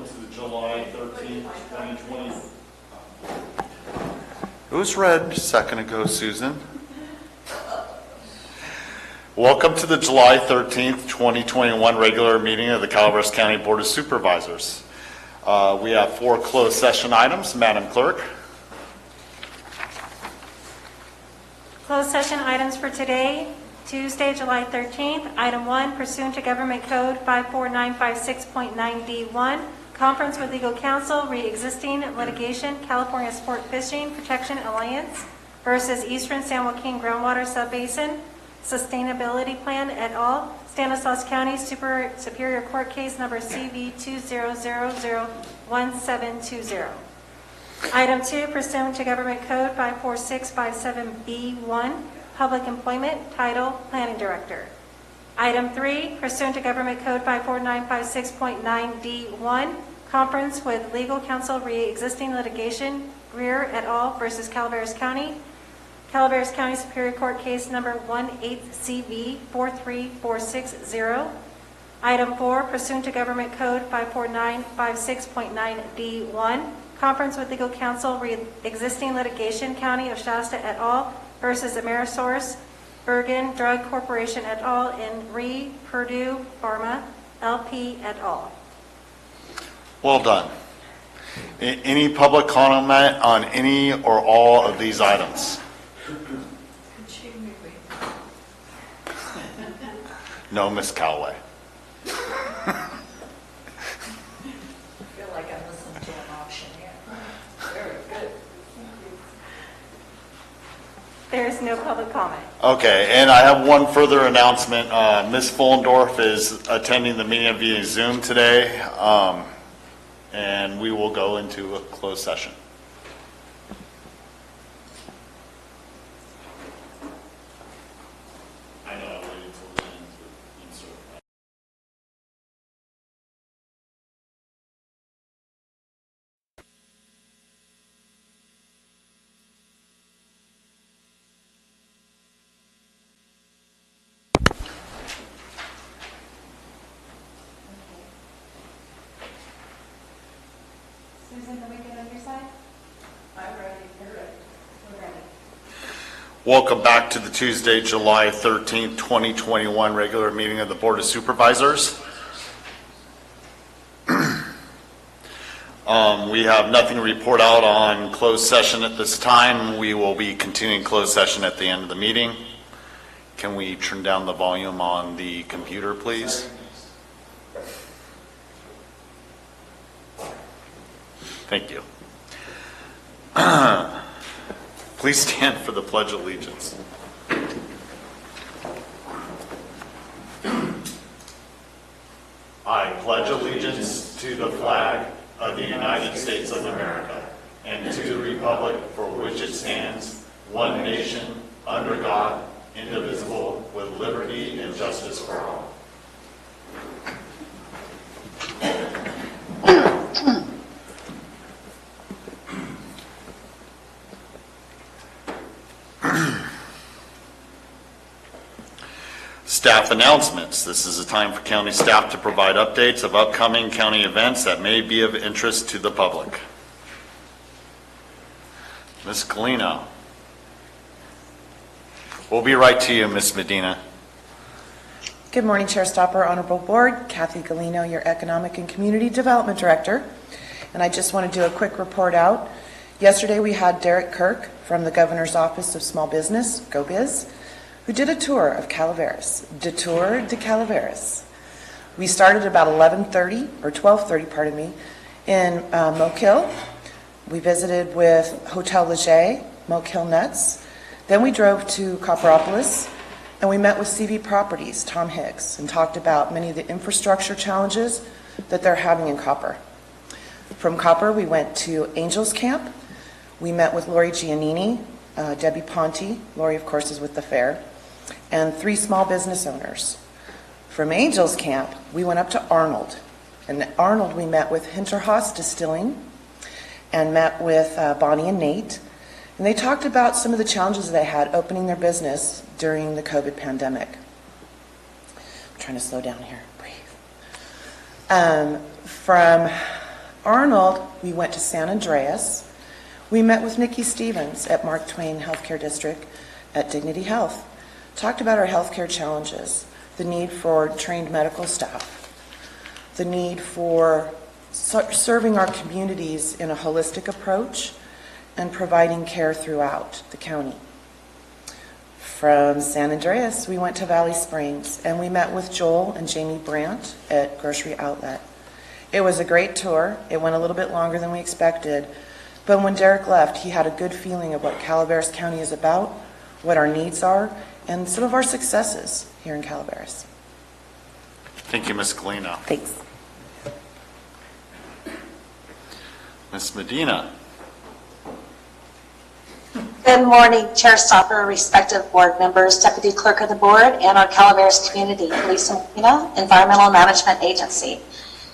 to the July 13th, 2020. It was read a second ago, Susan. Welcome to the July 13th, 2021 regular meeting of the Calaveras County Board of Supervisors. We have 4 closed session items. Madam Clerk. Closed session items for today, Tuesday, July 13th. Item 1, pursuant to Government Code 54956.9D1, conference with legal counsel, re-existing litigation, California Sport Fishing Protection Alliance versus Eastern San Joaquin Groundwater Subbasin Sustainability Plan et al., Stanislaus County Superior Court Case number CV 200001720. Item 2, pursuant to Government Code 54657B1, Public Employment, Title, Planning Director. Item 3, pursuant to Government Code 54956.9D1, conference with legal counsel re-existing litigation, Greer et al. Versus Calaveras County, Calaveras County Superior Court Case number 18CV43460. Item 4, pursuant to Government Code 54956.9D1, conference with legal counsel re-existing litigation, County of Shasta et al. Versus Amerisource Bergen Drug Corporation et al. In re Purdue Pharma LP et al. Well done. Any public comment on any or all of these items? No, Miss Calloway. I feel like I listened to an auctioneer. Very good. There is no public comment. Okay, and I have one further announcement. Ms. Fullendorf is attending the meeting via Zoom today, and we will go into a closed session. I know, I waited until the end to insert that. Susan, are we good on your side? I'm ready. You're ready. We're ready. Welcome back to the Tuesday, July 13th, 2021 regular meeting of the Board of Supervisors. We have nothing to report out on closed session at this time. We will be continuing closed session at the end of the meeting. Can we turn down the volume on the computer, please? Thank you. Please stand for the Pledge of Allegiance. I pledge allegiance to the flag of the United States of America and to the republic for which it stands, one nation, under God, indivisible, with liberty and justice for all. Staff announcements. This is a time for county staff to provide updates of upcoming county events that may be of interest to the public. Ms. Galino. We'll be right to you, Ms. Medina. Good morning, Chair Stopper, Honorable Board. Kathy Galino, your Economic and Community Development Director. And I just want to do a quick report out. Yesterday we had Derek Kirk from the Governor's Office of Small Business, GoBiz, who did a tour of Calaveras, Detour de Calaveras. We started about 11:30 or 12:30, pardon me, in Moke Hill. We visited with Hotel Leger, Moke Hill Nuts. Then we drove to Copperopolis, and we met with CV Properties, Tom Hicks, and talked about many of the infrastructure challenges that they're having in Copper. From Copper, we went to Angels Camp. We met with Lori Giannini, Debbie Ponte, Lori, of course, is with the fair, and 3 small business owners. From Angels Camp, we went up to Arnold. And at Arnold, we met with Hinterhaus Distilling and met with Bonnie and Nate. And they talked about some of the challenges they had opening their business during the COVID pandemic. I'm trying to slow down here, breathe. From Arnold, we went to San Andreas. We met with Nikki Stevens at Mark Twain Healthcare District at Dignity Health. Talked about our healthcare challenges, the need for trained medical staff, the need for serving our communities in a holistic approach, and providing care throughout the county. From San Andreas, we went to Valley Springs, and we met with Joel and Jamie Brandt at Grocery Outlet. It was a great tour. It went a little bit longer than we expected, but when Derek left, he had a good feeling of what Calaveras County is about, what our needs are, and some of our successes here in Calaveras. Thank you, Ms. Galino. Thanks. Ms. Medina. Good morning, Chair Stopper, respective board members, Deputy Clerk of the Board, and our Calaveras community, Lisa Medina, Environmental Management Agency.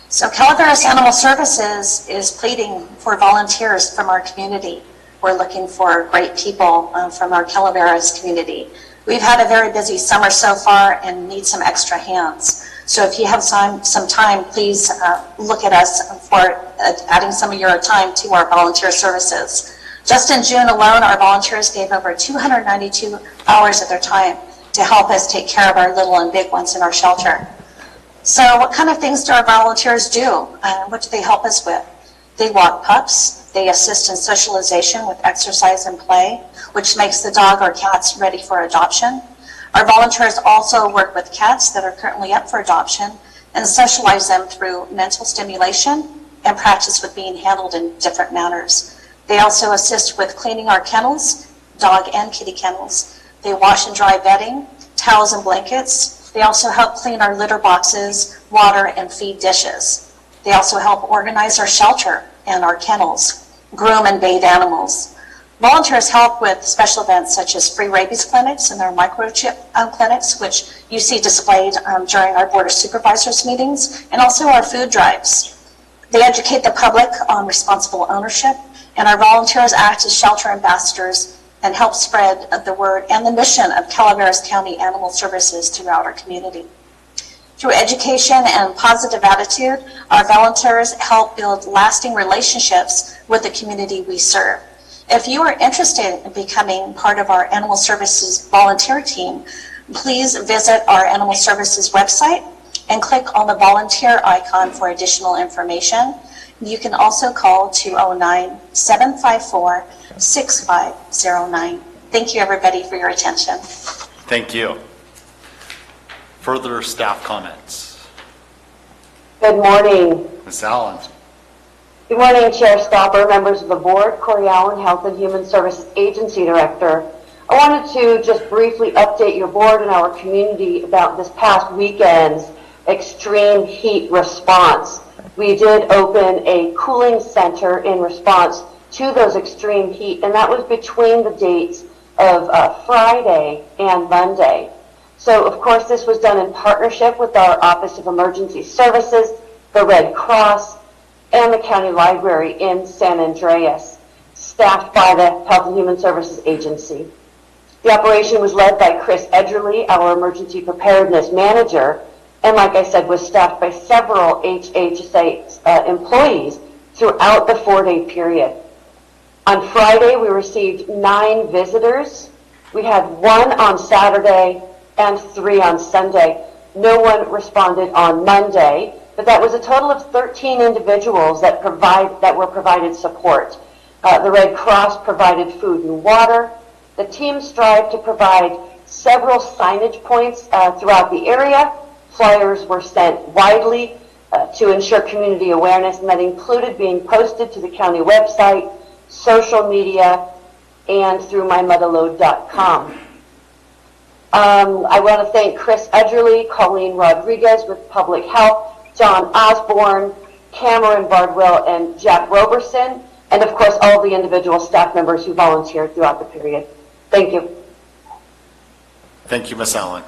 So Calaveras Animal Services is pleading for volunteers from our community. We're looking for great people from our Calaveras community. We've had a very busy summer so far and need some extra hands. So if you have some time, please look at us for adding some of your time to our volunteer services. Just in June alone, our volunteers gave over 292 hours of their time to help us take care of our little and big ones in our shelter. So what kind of things do our volunteers do? What do they help us with? They walk pups. They assist in socialization with exercise and play, which makes the dog or cats ready for adoption. Our volunteers also work with cats that are currently up for adoption and socialize them through mental stimulation and practice with being handled in different manners. They also assist with cleaning our kennels, dog and kitty kennels. They wash and dry bedding, towels and blankets. They also help clean our litter boxes, water, and feed dishes. They also help organize our shelter and our kennels, groom and bathe animals. Volunteers help with special events such as free rabies clinics and our microchip clinics, which you see displayed during our Board of Supervisors meetings, and also our food drives. They educate the public on responsible ownership, and our volunteers act as shelter ambassadors and help spread the word and the mission of Calaveras County Animal Services throughout our community. Through education and positive attitude, our volunteers help build lasting relationships with the community we serve. If you are interested in becoming part of our Animal Services volunteer team, please visit our Animal Services website and click on the volunteer icon for additional information. You can also call 209-754-6509. Thank you, everybody, for your attention. Thank you. Further staff comments? Good morning. Ms. Allen. Good morning, Chair Stopper, members of the board, Corey Allen, Health and Human Services Agency Director. I wanted to just briefly update your board and our community about this past weekend's extreme heat response. We did open a cooling center in response to those extreme heat, and that was between the dates of Friday and Monday. So, of course, this was done in partnership with our Office of Emergency Services, the Red Cross, and the County Library in San Andreas, staffed by the Health and Human Services Agency. The operation was led by Chris Edgerly, our Emergency Preparedness Manager, and like I said, was staffed by several HHSA employees throughout the 4-day period. On Friday, we received 9 visitors. We had 1 on Saturday and 3 on Sunday. No one responded on Monday, but that was a total of 13 individuals that were provided support. The Red Cross provided food and water. The team strived to provide several signage points throughout the area. Flyers were sent widely to ensure community awareness, and that included being posted to the county website, social media, and through mymotherload.com. I want to thank Chris Edgerly, Colleen Rodriguez with Public Health, John Osborne, Cameron Bardwell, and Jack Roberson, and of course all the individual staff members who volunteered throughout the period. Thank you. Thank you, Ms. Allen.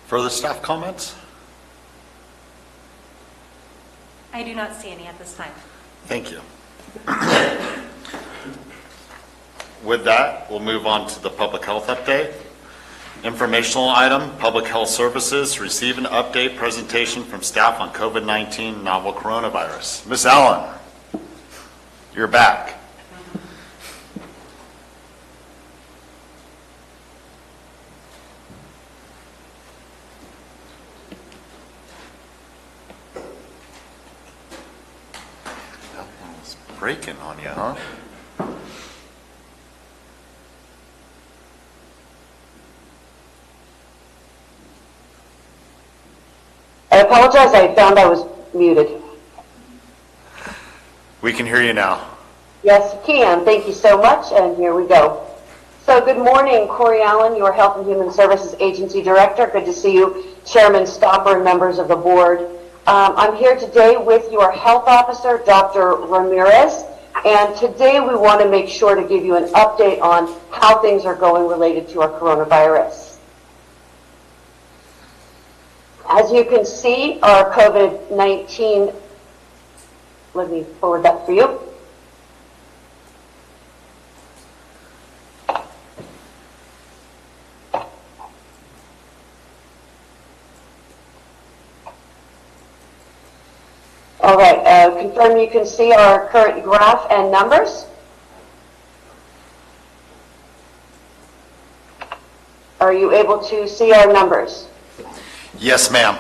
Further staff comments? I do not see any at this time. Thank you. With that, we'll move on to the public health update. Informational item, Public Health Services, receive an update presentation from staff on COVID-19 novel coronavirus. Ms. Allen. You're back. That one was breaking on you, huh? I apologize, I found I was muted. We can hear you now. Yes, you can. Thank you so much, and here we go. So good morning, Corey Allen, your Health and Human Services Agency Director. Good to see you, Chairman Stopper and members of the board. I'm here today with your Health Officer, Dr. Ramirez, and today we want to make sure to give you an update on how things are going related to our coronavirus. As you can see, our COVID-19, let me forward that for you. All right, confirm you can see our current graph and numbers. Are you able to see our numbers? Yes, ma'am.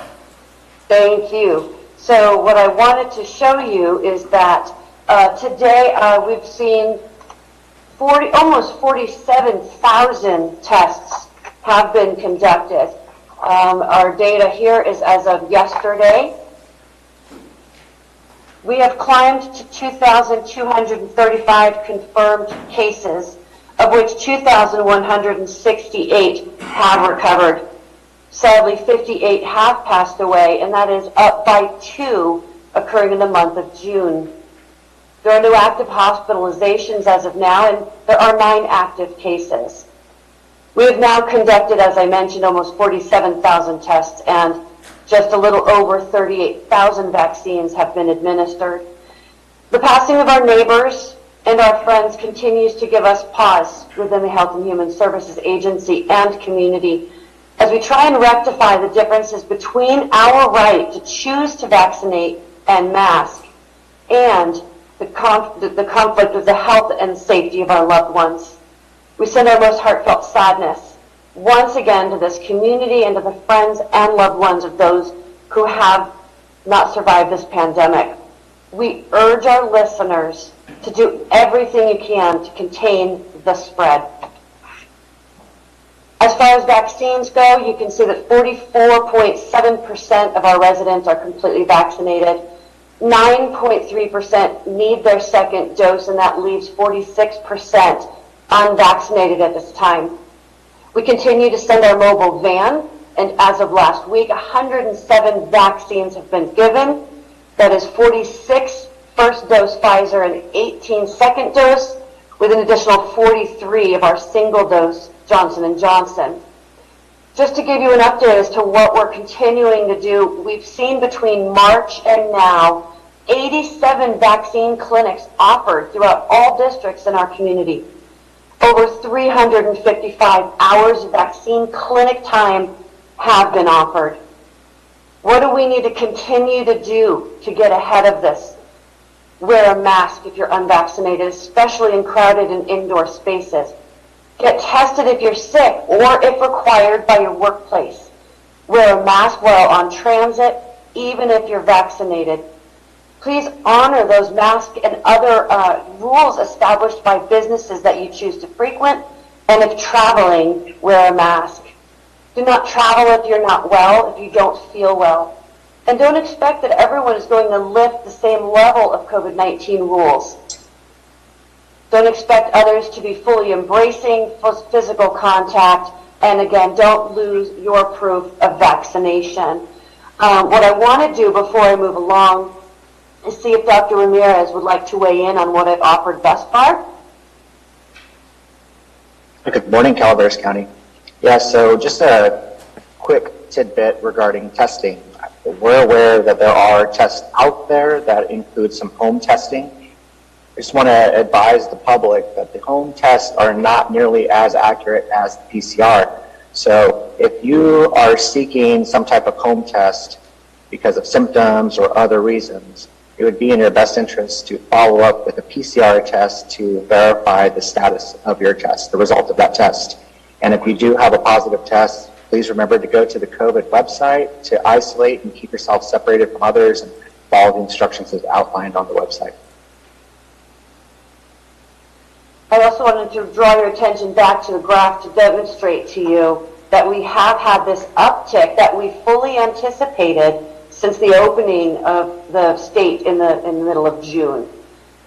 Thank you. So what I wanted to show you is that today we've seen almost 47,000 tests have been conducted. Our data here is as of yesterday. We have climbed to 2,235 confirmed cases, of which 2,168 have recovered. Sadly, 58 have passed away, and that is up by 2 occurring in the month of June. There are no active hospitalizations as of now, and there are 9 active cases. We have now conducted, as I mentioned, almost 47,000 tests, and just a little over 38,000 vaccines have been administered. The passing of our neighbors and our friends continues to give us pause within the Health and Human Services Agency and community as we try and rectify the differences between our right to choose to vaccinate and mask and the conflict with the health and safety of our loved ones. We send our most heartfelt sadness once again to this community and to the friends and loved ones of those who have not survived this pandemic. We urge our listeners to do everything you can to contain the spread. As far as vaccines go, you can see that 44.7% of our residents are completely vaccinated. 9.3% need their second dose, and that leaves 46% unvaccinated at this time. We continue to send our mobile van, and as of last week, 107 vaccines have been given. That is 46 first dose Pfizer and 18 second dose, with an additional 43 of our single dose Johnson & Johnson. Just to give you an update as to what we're continuing to do, we've seen between March and now 87 vaccine clinics offered throughout all districts in our community. Over 355 hours of vaccine clinic time have been offered. What do we need to continue to do to get ahead of this? Wear a mask if you're unvaccinated, especially in crowded and indoor spaces. Get tested if you're sick or if required by your workplace. Wear a mask while on transit, even if you're vaccinated. Please honor those mask and other rules established by businesses that you choose to frequent, and if traveling, wear a mask. Do not travel if you're not well, if you don't feel well. And don't expect that everyone is going to lift the same level of COVID-19 rules. Don't expect others to be fully embracing physical contact, and again, don't lose your proof of vaccination. What I want to do before I move along is see if Dr. Ramirez would like to weigh in on what I've offered thus far. Good morning, Calaveras County. Yeah, so just a quick tidbit regarding testing. We're aware that there are tests out there that include some home testing. I just want to advise the public that the home tests are not nearly as accurate as the PCR. So if you are seeking some type of home test because of symptoms or other reasons, it would be in your best interest to follow up with a PCR test to verify the status of your test, the result of that test. And if you do have a positive test, please remember to go to the COVID website to isolate and keep yourself separated from others and follow the instructions as outlined on the website. I also wanted to draw your attention back to the graph to demonstrate to you that we have had this uptick that we fully anticipated since the opening of the state in the middle of June.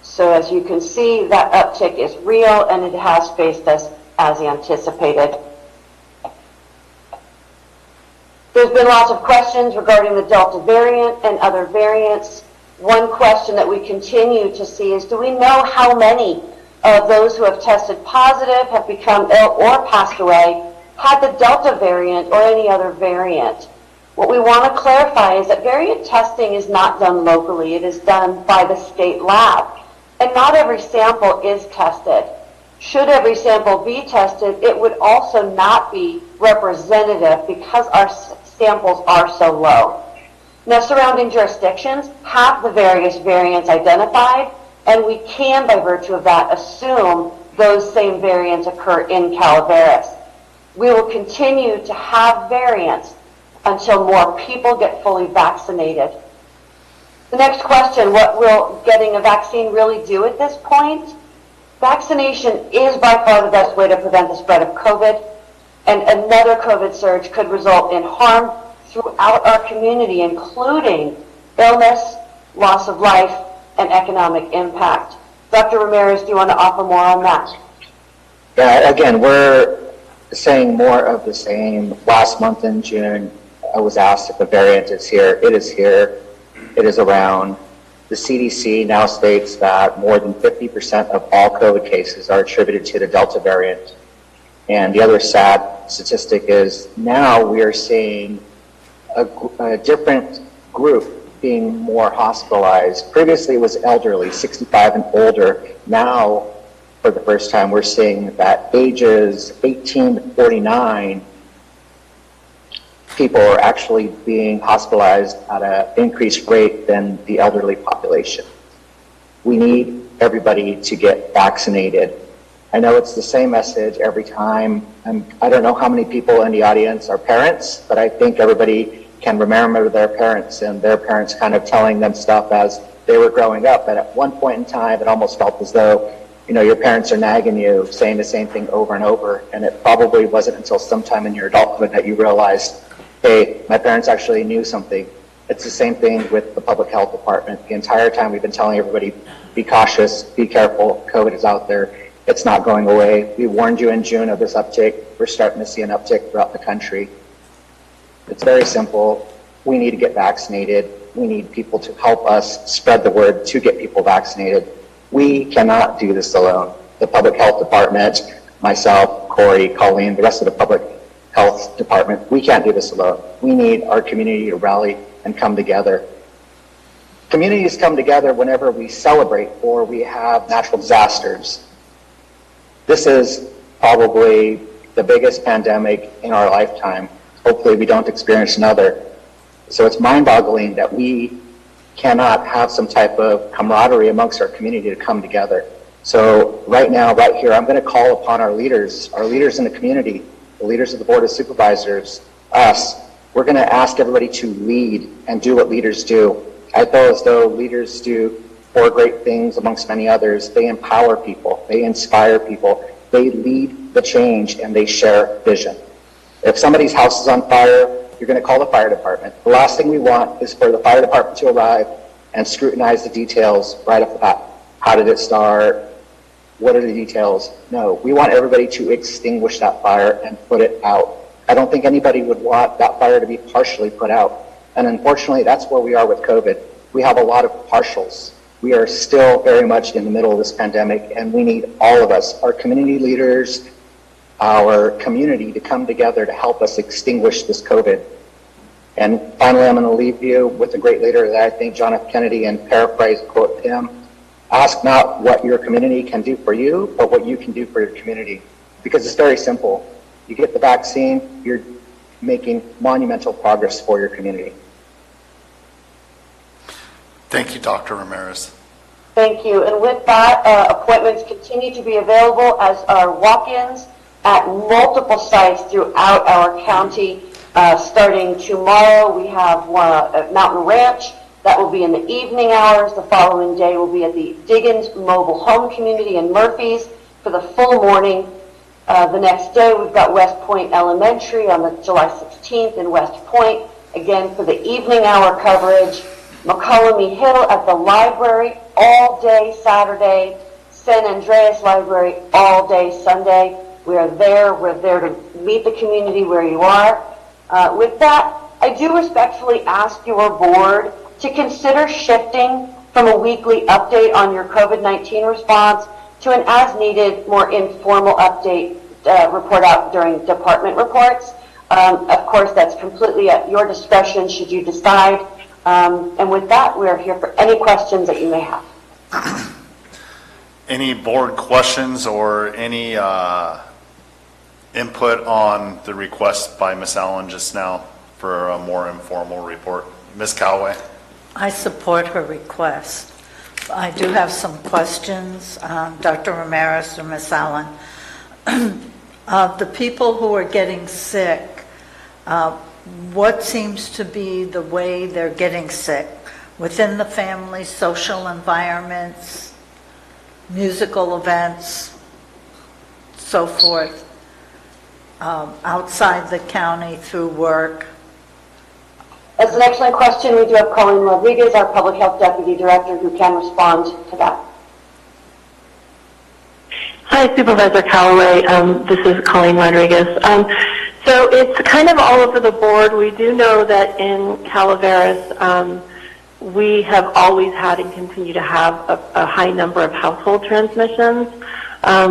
So as you can see, that uptick is real and it has faced us as anticipated. There's been lots of questions regarding the Delta variant and other variants. One question that we continue to see is, do we know how many of those who have tested positive, have become ill or passed away, had the Delta variant or any other variant? What we want to clarify is that variant testing is not done locally. It is done by the state lab. And not every sample is tested. Should every sample be tested, it would also not be representative because our samples are so low. Now, surrounding jurisdictions have the various variants identified, and we can, by virtue of that, assume those same variants occur in Calaveras. We will continue to have variants until more people get fully vaccinated. The next question, what will getting a vaccine really do at this point? Vaccination is by far the best way to prevent the spread of COVID, and another COVID surge could result in harm throughout our community, including illness, loss of life, and economic impact. Dr. Ramirez, do you want to offer more on that? Yeah, again, we're saying more of the same. Last month in June, I was asked if the variant is here. It is here. It is around. The CDC now states that more than 50% of all COVID cases are attributed to the Delta variant. And the other sad statistic is now we are seeing a different group being more hospitalized. Previously it was elderly, 65 and older. Now, for the first time, we're seeing that ages 18 to 49 people are actually being hospitalized at an increased rate than the elderly population. We need everybody to get vaccinated. I know it's the same message every time. I don't know how many people in the audience are parents, but I think everybody can remember their parents and their parents kind of telling them stuff as they were growing up. And at one point in time, it almost felt as though, you know, your parents are nagging you, saying the same thing over and over. And it probably wasn't until sometime in your adulthood that you realized, hey, my parents actually knew something. It's the same thing with the public health department. The entire time we've been telling everybody, be cautious, be careful, COVID is out there. It's not going away. We warned you in June of this uptick. We're starting to see an uptick throughout the country. It's very simple. We need to get vaccinated. We need people to help us spread the word to get people vaccinated. We cannot do this alone. The public health department, myself, Corey, Colleen, the rest of the public health department, we can't do this alone. We need our community to rally and come together. Communities come together whenever we celebrate or we have natural disasters. This is probably the biggest pandemic in our lifetime. Hopefully we don't experience another. So it's mind-boggling that we cannot have some type of camaraderie amongst our community to come together. So right now, right here, I'm going to call upon our leaders in the community, the leaders of the Board of Supervisors, us. We're going to ask everybody to lead and do what leaders do. I feel as though leaders do four great things amongst many others. They empower people, they inspire people, they lead the change, and they share vision. If somebody's house is on fire, you're going to call the fire department. The last thing we want is for the fire department to arrive and scrutinize the details right off the bat. How did it start? What are the details? No, we want everybody to extinguish that fire and put it out. I don't think anybody would want that fire to be partially put out. And unfortunately, that's where we are with COVID. We have a lot of partials. We are still very much in the middle of this pandemic, and we need all of us, our community leaders, our community, to come together to help us extinguish this COVID. And finally, I'm going to leave you with a great leader that I think John F. Kennedy, and paraphrase quote him, ask not what your community can do for you, but what you can do for your community. Because it's very simple. You get the vaccine, you're making monumental progress for your community. Thank you, Dr. Ramirez. Thank you. And with that, appointments continue to be available as our walk-ins at multiple sites throughout our county. Starting tomorrow, we have one at Mountain Ranch. That will be in the evening hours. The following day will be at the Diggins Mobile Home Community in Murphys for the full morning. The next day, we've got West Point Elementary on the July 16th in West Point, again for the evening hour coverage. McCollum Hill at the library all day Saturday. San Andreas Library all day Sunday. We're there to meet the community where you are. With that, I do respectfully ask your board to consider shifting from a weekly update on your COVID-19 response to an as-needed, more informal update report out during department reports. Of course, that's completely at your discretion should you decide. And with that, we are here for any questions that you may have. Any board questions or any input on the request by Ms. Allen just now for a more informal report? Ms. Callaway? I support her request. I do have some questions, Dr. Ramirez or Ms. Allen. The people who are getting sick, what seems to be the way they're getting sick? Within the family, social environments, musical events, so forth, outside the county through work? That's an excellent question. We do have Colleen Rodriguez, our Public Health Deputy Director, who can respond to that. Hi, Supervisor Callaway. This is Colleen Rodriguez. So it's kind of all over the board. We do know that in Calaveras, we have always had and continue to have a high number of household transmissions.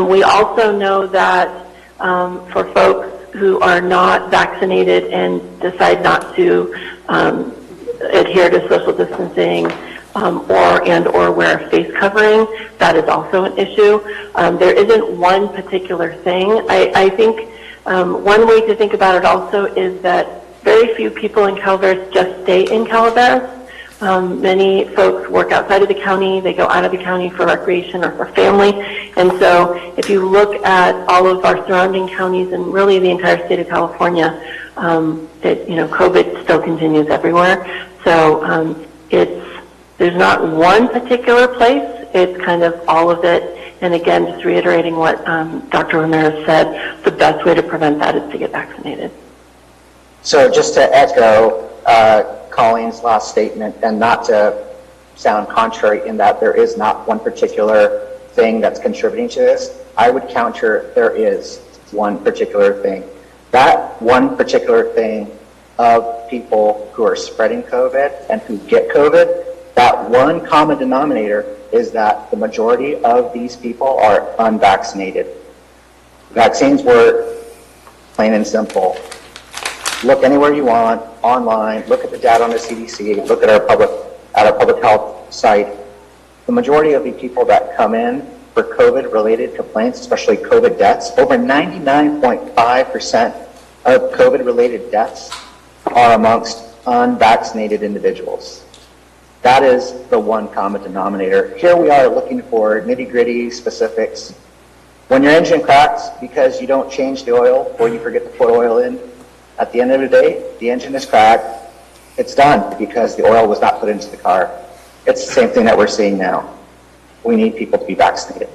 We also know that for folks who are not vaccinated and decide not to adhere to social distancing or wear a face covering, that is also an issue. There isn't one particular thing. I think one way to think about it also is that very few people in Calaveras just stay in Calaveras. Many folks work outside of the county. They go out of the county for recreation or for family. And so if you look at all of our surrounding counties and really the entire state of California, COVID still continues everywhere. So there's not one particular place. It's kind of all of it. And again, just reiterating what Dr. Ramirez said, the best way to prevent that is to get vaccinated. So just to echo Colleen's last statement, and not to sound contrary in that there is not one particular thing that's contributing to this, I would counter there is one particular thing. That one particular thing of people who are spreading COVID and who get COVID, that one common denominator is that the majority of these people are unvaccinated. Vaccines work, plain and simple. Look anywhere you want, online, look at the data on the CDC, look at our public health site. The majority of the people that come in for COVID-related complaints, especially COVID deaths, over 99.5% of COVID-related deaths are amongst unvaccinated individuals. That is the one common denominator. Here we are looking for nitty-gritty specifics. When your engine cracks because you don't change the oil or you forget to put oil in, at the end of the day, the engine is cracked. It's done because the oil was not put into the car. It's the same thing that we're seeing now. We need people to be vaccinated.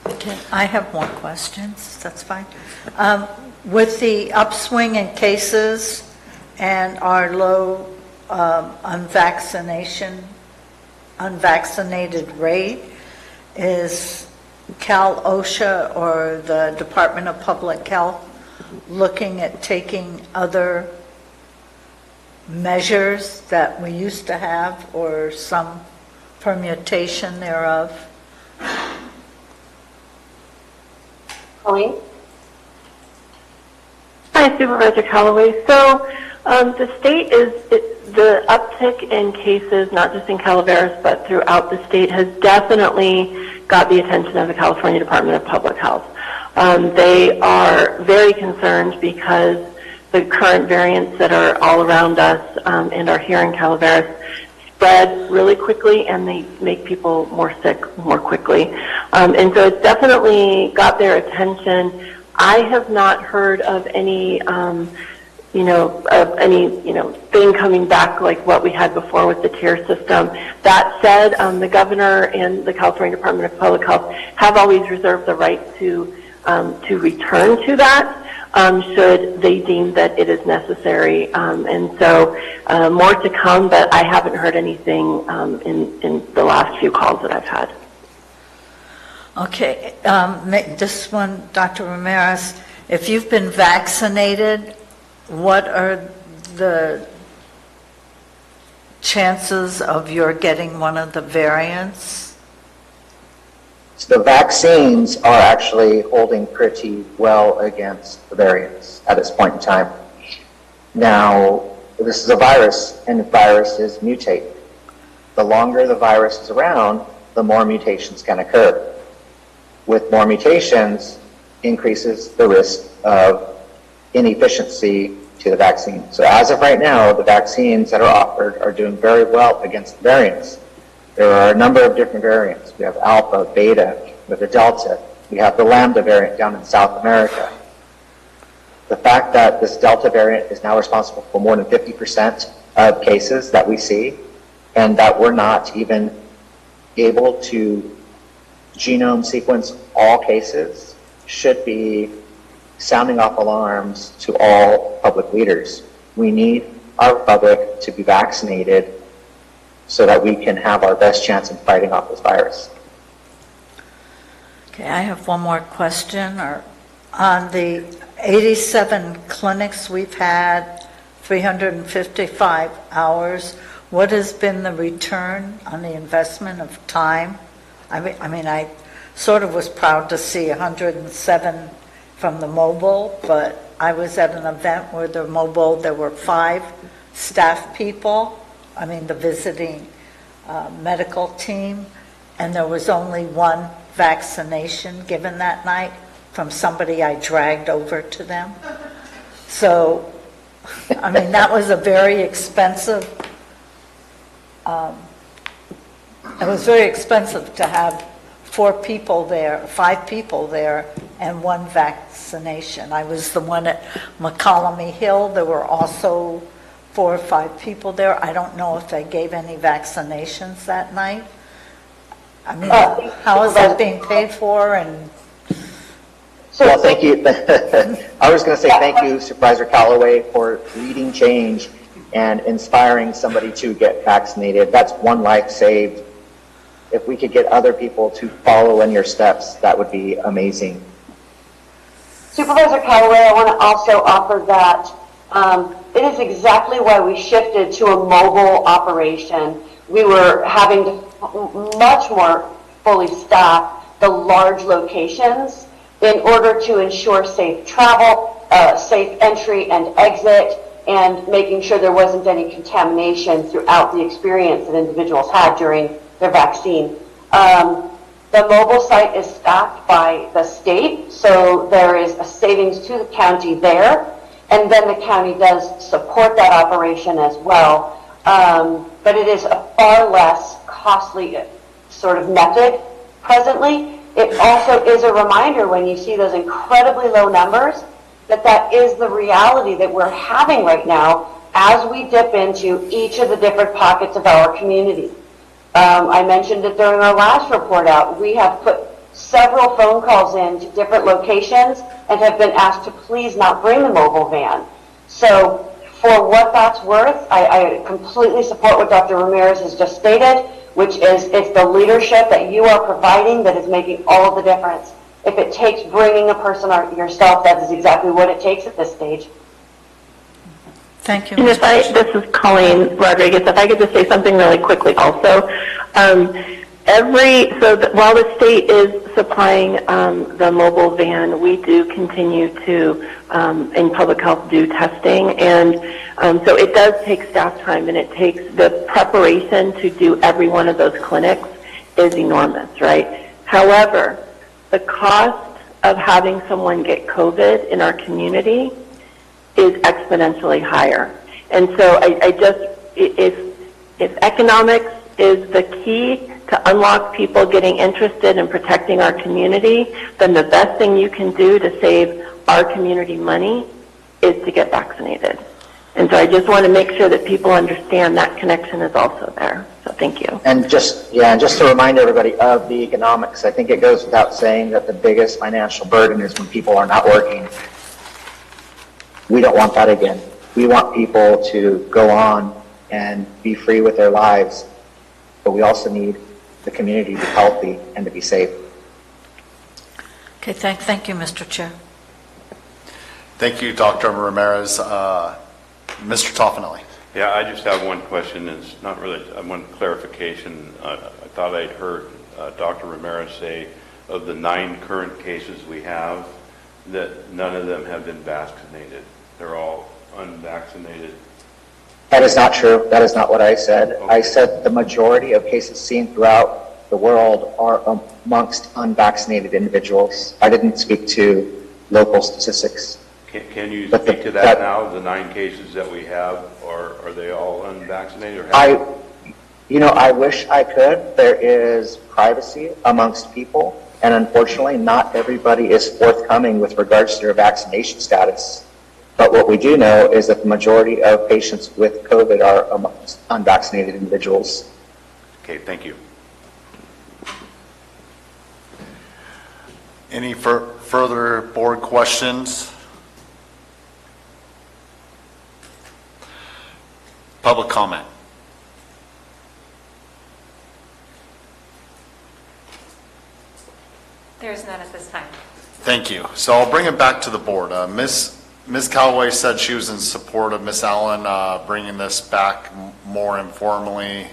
Okay, I have more questions. That's fine. With the upswing in cases and our low unvaccinated rate, is Cal OSHA or the Department of Public Health looking at taking other measures that we used to have or some permutation thereof? Colleen? Hi, Supervisor Callaway. So the state the uptick in cases, not just in Calaveras, but throughout the state, has definitely got the attention of the California Department of Public Health. They are very concerned because the current variants that are all around us and are here in Calaveras spread really quickly, and they make people more sick more quickly. And so it's definitely got their attention. I have not heard of any, thing coming back like what we had before with the tier system. That said, the governor and the California Department of Public Health have always reserved the right to return to that should they deem that it is necessary. And so more to come, but I haven't heard anything in the last few calls that I've had. Okay, this one, Dr. Ramirez, if you've been vaccinated, what are the chances of your getting one of the variants? So the vaccines are actually holding pretty well against the variants at this point in time. Now, this is a virus, and viruses mutate. The longer the virus is around, the more mutations can occur. With more mutations, increases the risk of inefficiency to the vaccine. So as of right now, the vaccines that are offered are doing very well against the variants. There are a number of different variants. We have Alpha, Beta, we have the Delta, we have the Lambda variant down in South America. The fact that this Delta variant is now responsible for more than 50% of cases that we see, and that we're not even able to genome sequence all cases, should be sounding off alarms to all public leaders. We need our public to be vaccinated so that we can have our best chance in fighting off this virus. Okay, I have one more question. On the 87 clinics we've had, 355 hours, what has been the return on the investment of time? I mean, I sort of was proud to see 107 from the mobile, but I was at an event where the mobile, there were 5 staff people, I mean the visiting medical team, and there was only 1 vaccination given that night from somebody I dragged over to them. So, I mean, that was a very expensive, it was very expensive to have 4 people there, 5 people there, and 1 vaccination. I was the one at McCollum Hill. There were also 4 or 5 people there. I don't know if they gave any vaccinations that night. I mean, how is that being paid for? And Well, thank you. I was going to say thank you, Supervisor Callaway, for leading change and inspiring somebody to get vaccinated. That's 1 life saved. If we could get other people to follow in your steps, that would be amazing. Supervisor Callaway, I want to also offer that it is exactly why we shifted to a mobile operation. We were having to much more fully staff the large locations in order to ensure safe travel, safe entry and exit, and making sure there wasn't any contamination throughout the experience that individuals had during their vaccine. The mobile site is staffed by the state, so there is a savings to the county there, and then the county does support that operation as well. But it is a far less costly sort of method presently. It also is a reminder when you see those incredibly low numbers that that is the reality that we're having right now as we dip into each of the different pockets of our community. I mentioned it during our last report out. We have put several phone calls in to different locations and have been asked to please not bring the mobile van. So for what that's worth, I completely support what Dr. Ramirez has just stated, which is it's the leadership that you are providing that is making all of the difference. If it takes bringing a person yourself, that is exactly what it takes at this stage. thank you. And this is Colleen Rodriguez, if I could just say something really quickly also. While the state is supplying the mobile van, we do continue to, in public health, do testing. And so it does take staff time, and it takes the preparation to do every one of those clinics is enormous, right? However, the cost of having someone get COVID in our community is exponentially higher. And so I just, if economics is the key to unlock people getting interested in protecting our community, then the best thing you can do to save our community money is to get vaccinated. And so I just want to make sure that people understand that connection is also there. So thank you. And just to remind everybody of the economics, I think it goes without saying that the biggest financial burden is when people are not working. We don't want that again. We want people to go on and be free with their lives, but we also need the community to be healthy and to be safe. Okay, thank you, Mr. Chair. Thank you, Dr. Ramirez. Mr. Toffanelli. Yeah, I just have one question. It's not really one clarification. I thought I'd heard Dr. Ramirez say of the 9 current cases we have that none of them have been vaccinated. They're all unvaccinated. That is not true. That is not what I said. Okay. I said the majority of cases seen throughout the world are amongst unvaccinated individuals. I didn't speak to local statistics. Can you But speak to that now? The 9 cases that we have, are they all unvaccinated? Or I wish I could. There is privacy amongst people, and unfortunately, not everybody is forthcoming with regards to their vaccination status. But what we do know is that the majority of patients with COVID are amongst unvaccinated individuals. Okay, thank you. Any further board questions? Public comment. There is none at this time. Thank you. So I'll bring it back to the board. Ms. Callaway said she was in support of Ms. Allen bringing this back more informally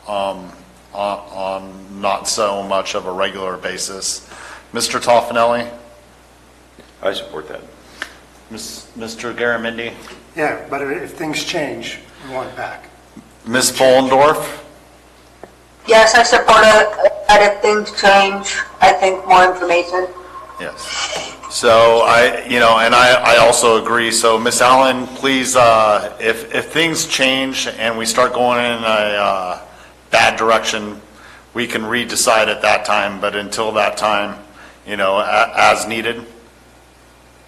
on not so much of a regular basis. Mr. Toffanelli? I support that. Mr. Garamendi? Yeah, but if things change, we want it back. Ms. Bollendorf? Yes, I support it, that if things change, I think more information. Yes. So I also agree. So Ms. Allen, please, if things change and we start going in a bad direction, we can redecide at that time. But until that time, as needed.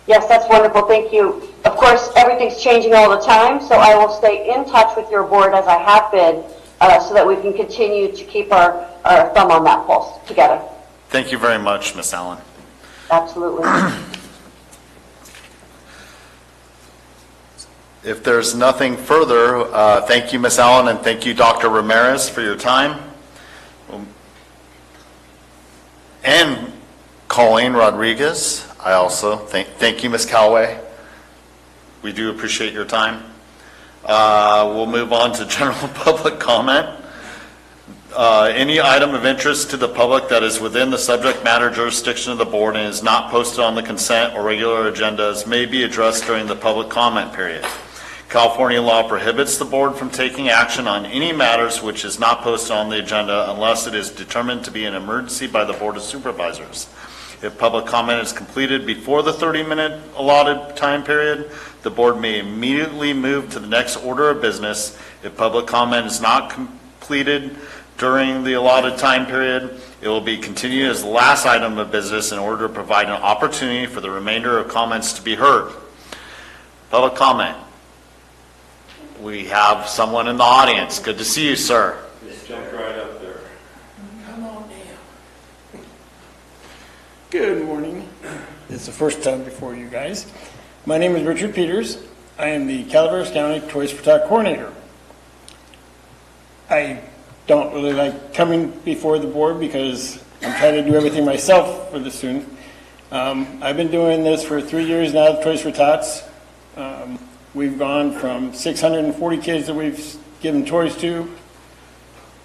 Yes, that's wonderful. Thank you. Of course, everything's changing all the time, so I will stay in touch with your board as I have been, so that we can continue to keep our thumb on that pulse together. Thank you very much, Ms. Allen. Absolutely. If there's nothing further, thank you, Ms. Allen, and thank you, Dr. Ramirez, for your time. And Colleen Rodriguez, I also thank you, Ms. Callaway. We do appreciate your time. We'll move on to general public comment. Any item of interest to the public that is within the subject matter jurisdiction of the board and is not posted on the consent or regular agendas may be addressed during the public comment period. California law prohibits the board from taking action on any matters which is not posted on the agenda unless it is determined to be an emergency by the Board of Supervisors. If public comment is completed before the 30-minute allotted time period, the board may immediately move to the next order of business. If public comment is not completed during the allotted time period, it will be continued as the last item of business in order to provide an opportunity for the remainder of comments to be heard. Public comment. We have someone in the audience. Good to see you, sir. Just jump right up there. Come on down. Good morning. It's the first time before you guys. My name is Richard Peters. I am the Calaveras County Toys for Tot Coordinator. I don't really like coming before the board because I'm trying to do everything myself for the student. I've been doing this for 3 years now, Toys for Tots. We've gone from 640 kids that we've given toys to.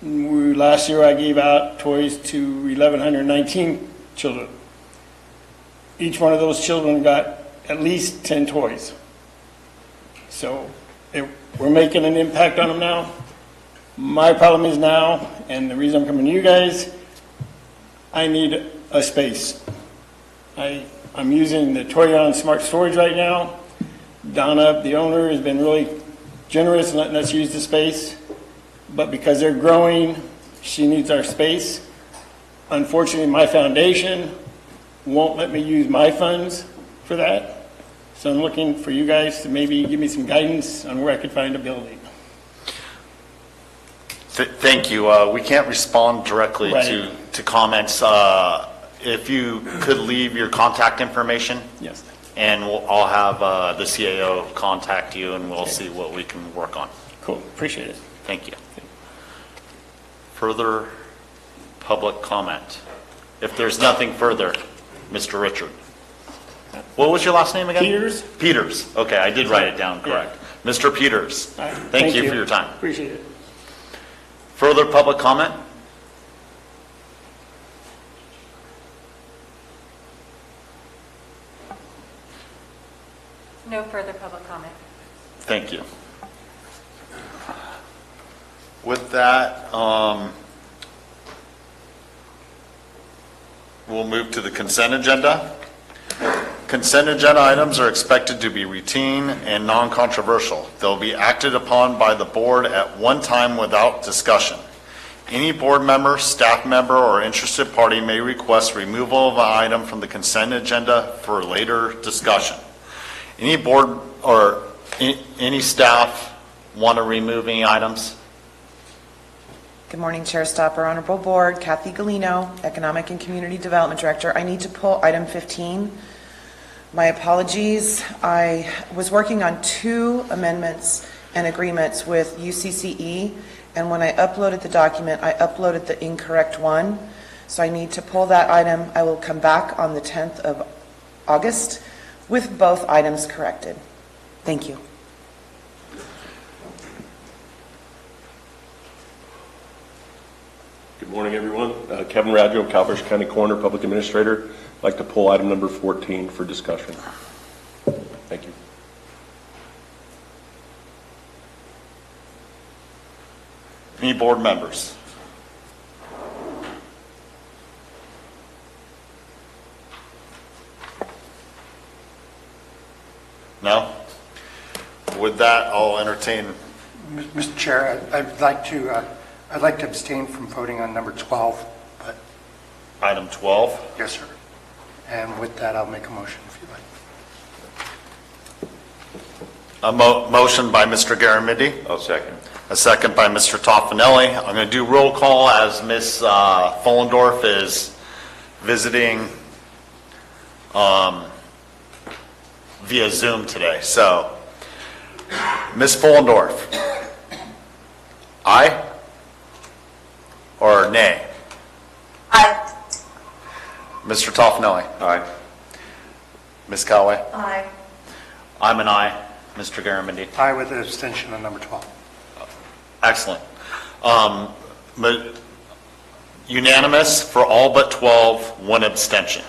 Last year I gave out toys to 1,119 children. Each one of those children got at least 10 toys. So we're making an impact on them now. My problem is now, and the reason I'm coming to you guys, I need a space. I'm using the Toyon Smart Storage right now. Donna, the owner, has been really generous in letting us use the space, but because they're growing, she needs our space. Unfortunately, my foundation won't let me use my funds for that, so I'm looking for you guys to maybe give me some guidance on where I could find a building. Thank you. We can't respond directly Right. to comments. If you could leave your contact information, Yes. and I'll have the CAO contact you, and we'll see what we can work on. Cool, appreciate it. Thank you. Further public comment? If there's nothing further, Mr. Richard. What was your last name again? Peters? Peters. Okay, I did write it down correct. Mr. Peters, All right, thank you for your time. Appreciate it. Further public comment? No further public comment. Thank you. With that, we'll move to the consent agenda. Consent agenda items are expected to be routine and non-controversial. They'll be acted upon by the board at one time without discussion. Any board member, staff member, or interested party may request removal of an item from the consent agenda for later discussion. Any board or any staff want to remove any items? Good morning, Chair Stopper, Honorable Board, Kathy Galino, Economic and Community Development Director. I need to pull item 15. My apologies. I was working on 2 amendments and agreements with UCCE, and when I uploaded the document, I uploaded the incorrect one. So I need to pull that item. I will come back on the 10th of August with both items corrected. Thank you. Good morning, everyone. Kevin Radjo, Calaveras County Coroner, Public Administrator. I'd like to pull item number 14 for discussion. Thank you. Any board members? No? With that, I'll entertain. Mr. Chair, I'd like to abstain from voting on number 12, but Item 12. yes, sir. And with that, I'll make a motion if you'd like. A motion by Mr. Garamendi, I'll second. a second by Mr. Toffanelli. I'm going to do roll call as Ms. Fullendorf is visiting via Zoom today. So, Ms. Fullendorf, aye or nay? Aye. Mr. Toffanelli? Aye. Ms. Callaway? Aye. I'm an aye. Mr. Garamendi? Aye with the abstention on number 12. Excellent. Unanimous for all but 12, 1 abstention.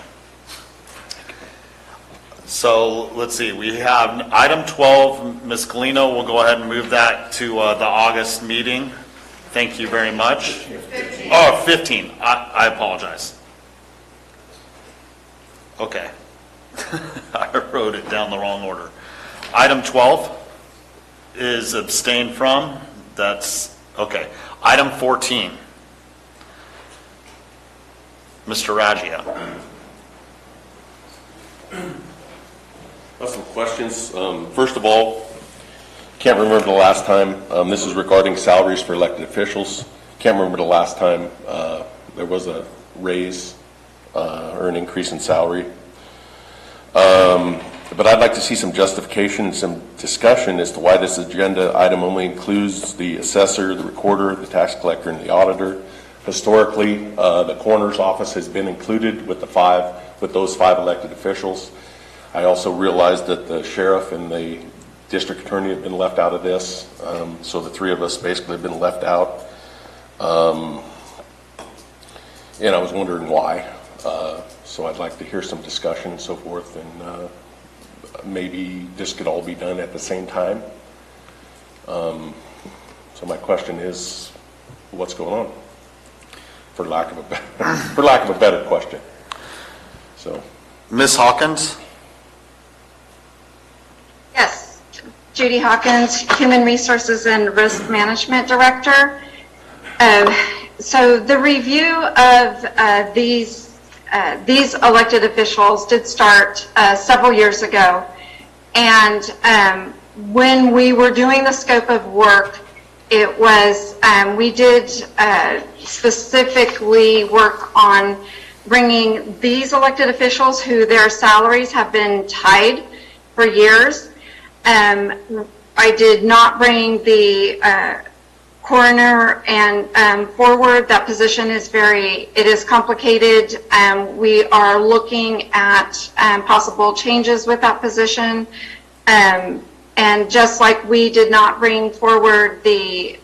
So let's see, we have item 12, Ms. Galino, we'll go ahead and move that to the August meeting. Thank you very much. 15. Oh, 15, I apologize. Okay. I wrote it down the wrong order. Item 12 is abstained from. That's, okay. Item 14. Mr. Raggio. Some questions. First of all, can't remember the last time, this is regarding salaries for elected officials. Can't remember the last time there was a raise or an increase in salary. But I'd like to see some justification, some discussion as to why this agenda item only includes the assessor, the recorder, the tax collector, and the auditor. Historically, the coroner's office has been included with those 5 elected officials. I also realized that the sheriff and the district attorney have been left out of this, so the 3 of us basically have been left out. And I was wondering why. So I'd like to hear some discussion and so forth, and maybe this could all be done at the same time. So my question is, what's going on? For lack of a better question. So, Ms. Hawkins? Yes. Judy Hawkins, Human Resources and Risk Management Director. So the review of these elected officials did start several years ago. And when we were doing the scope of work, it was, we did specifically work on bringing these elected officials who their salaries have been tied for years. I did not bring the coroner and forward. That position is it is complicated. We are looking at possible changes with that position. And just like we did not bring forward the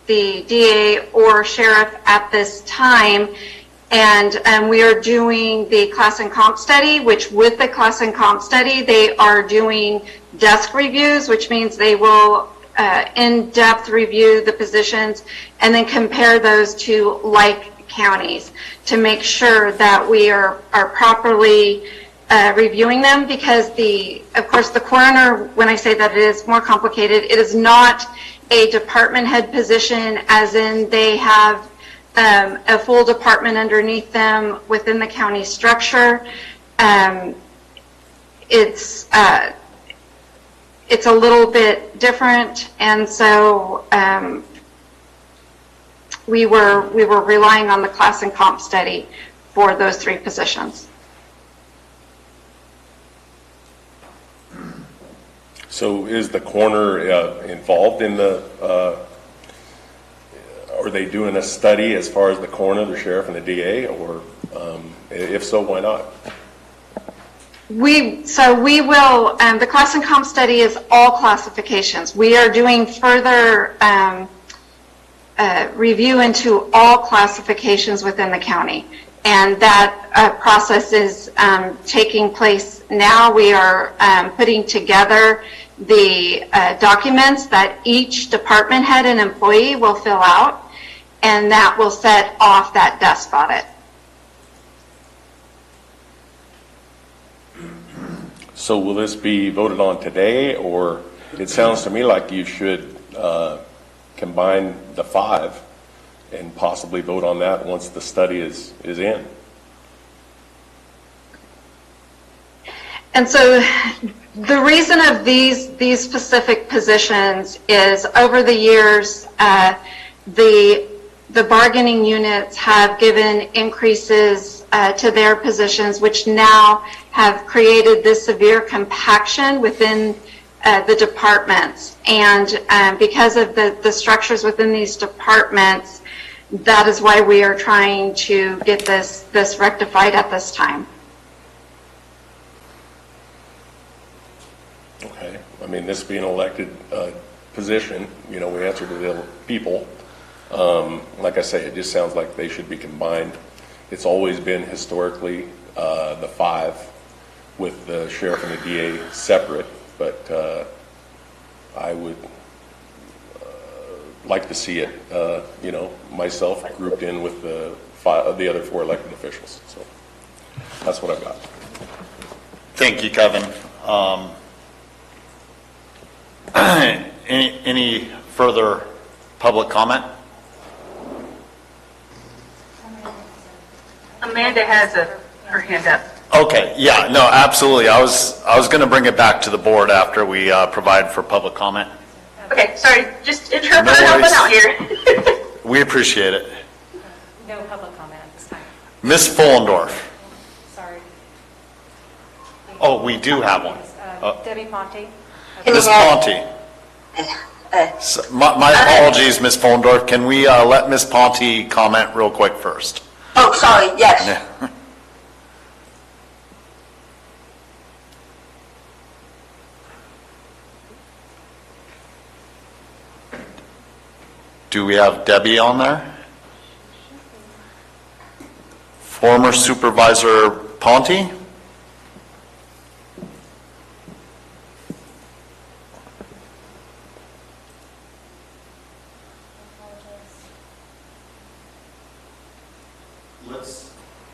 DA or sheriff at this time, and we are doing the class and comp study, which with the class and comp study, they are doing desk reviews, which means they will in-depth review the positions and then compare those to like counties to make sure that we are properly reviewing them, because of course the coroner, when I say that it is more complicated, it is not a department head position as in they have a full department underneath them within the county structure. It's a little bit different, and so we were relying on the class and comp study for those three positions. So is the coroner involved in are they doing a study as far as the coroner, the sheriff, and the DA, or if so, why not? We will, the class and comp study is all classifications. We are doing further review into all classifications within the county. And that process is taking place now. We are putting together the documents that each department head and employee will fill out, and that will set off that desk audit. So will this be voted on today, or it sounds to me like you should combine the 5 and possibly vote on that once the study is in? And so the reason of these specific positions is over the years, the bargaining units have given increases to their positions, which now have created this severe compaction within the departments. And because of the structures within these departments, that is why we are trying to get this rectified at this time. Okay. I mean, this being an elected position, we answer to the people. Like I say, it just sounds like they should be combined. It's always been historically the 5 with the sheriff and the DA separate, but I would like to see it, myself grouped in with the other 4 elected officials. So that's what I've got. Thank you, Kevin. Any further public comment? Amanda has her hand up. Okay, yeah, no, absolutely. I was going to bring it back to the board after we provide for public comment. Okay, sorry, just interrupt No helping worries. out here. We appreciate it. No public comment at this time. Ms. Fullendorf. Sorry. Oh, we do have one. Debbie Ponte. Ms. Ponte. My apologies, Ms. Fullendorf. Can we let Ms. Ponte comment real quick first? Oh, sorry, yes. Do we have Debbie on there? Former Supervisor Ponte?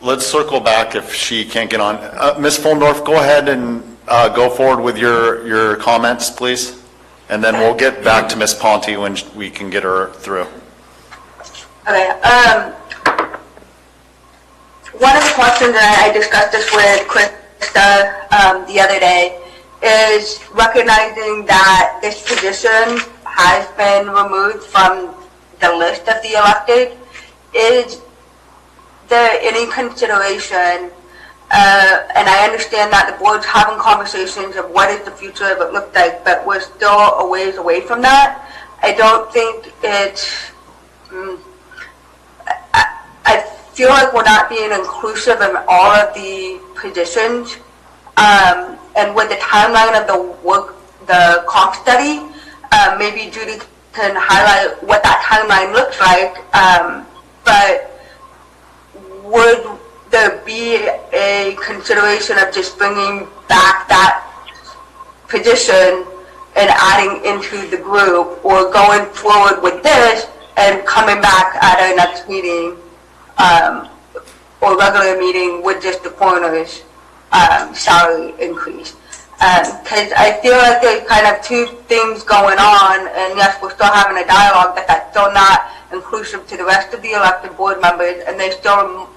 Let's circle back if she can't get on. Ms. Fullendorf, go ahead and go forward with your comments, please. And then we'll get back to Ms. Ponte when we can get her through. Okay, one of the questions that I discussed this with Krista the other day is recognizing that this position has been removed from the list of the elected. Is there any consideration, and I understand that the board's having conversations of what is the future of it look like, but we're still a ways away from that. I don't think it's, I feel like we're not being inclusive in all of the positions. And with the timeline of the comp study, maybe Judy can highlight what that timeline looks like. But would there be a consideration of just bringing back that position and adding into the group, or going forward with this and coming back at our next meeting or regular meeting with just the coroner's salary increase? Because I feel like there's kind of two things going on, and yes, we're still having a dialogue, but that's still not inclusive to the rest of the elected board members, and there's still,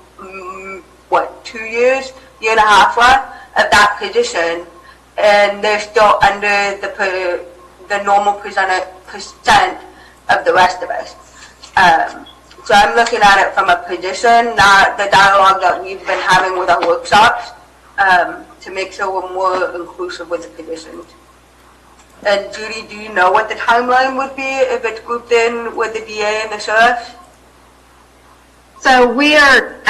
2 years, year and a half left of that position, and they're still under the normal percent of the rest of us. So I'm looking at it from a position, not the dialogue that we've been having with our workshops, to make sure we're more inclusive with the positions. And Judy, do you know what the timeline would be if it's grouped in with the DA and the sheriff? So we are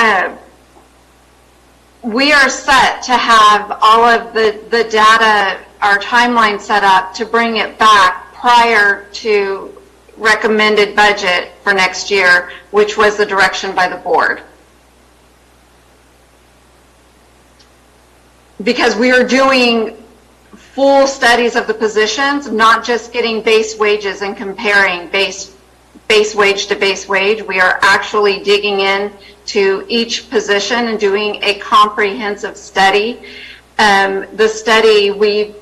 set to have all of the data, our timeline set up to bring it back prior to recommended budget for next year, which was the direction by the board. Because we are doing full studies of the positions, not just getting base wages and comparing base wage to base wage. We are actually digging in to each position and doing a comprehensive study. The study, we've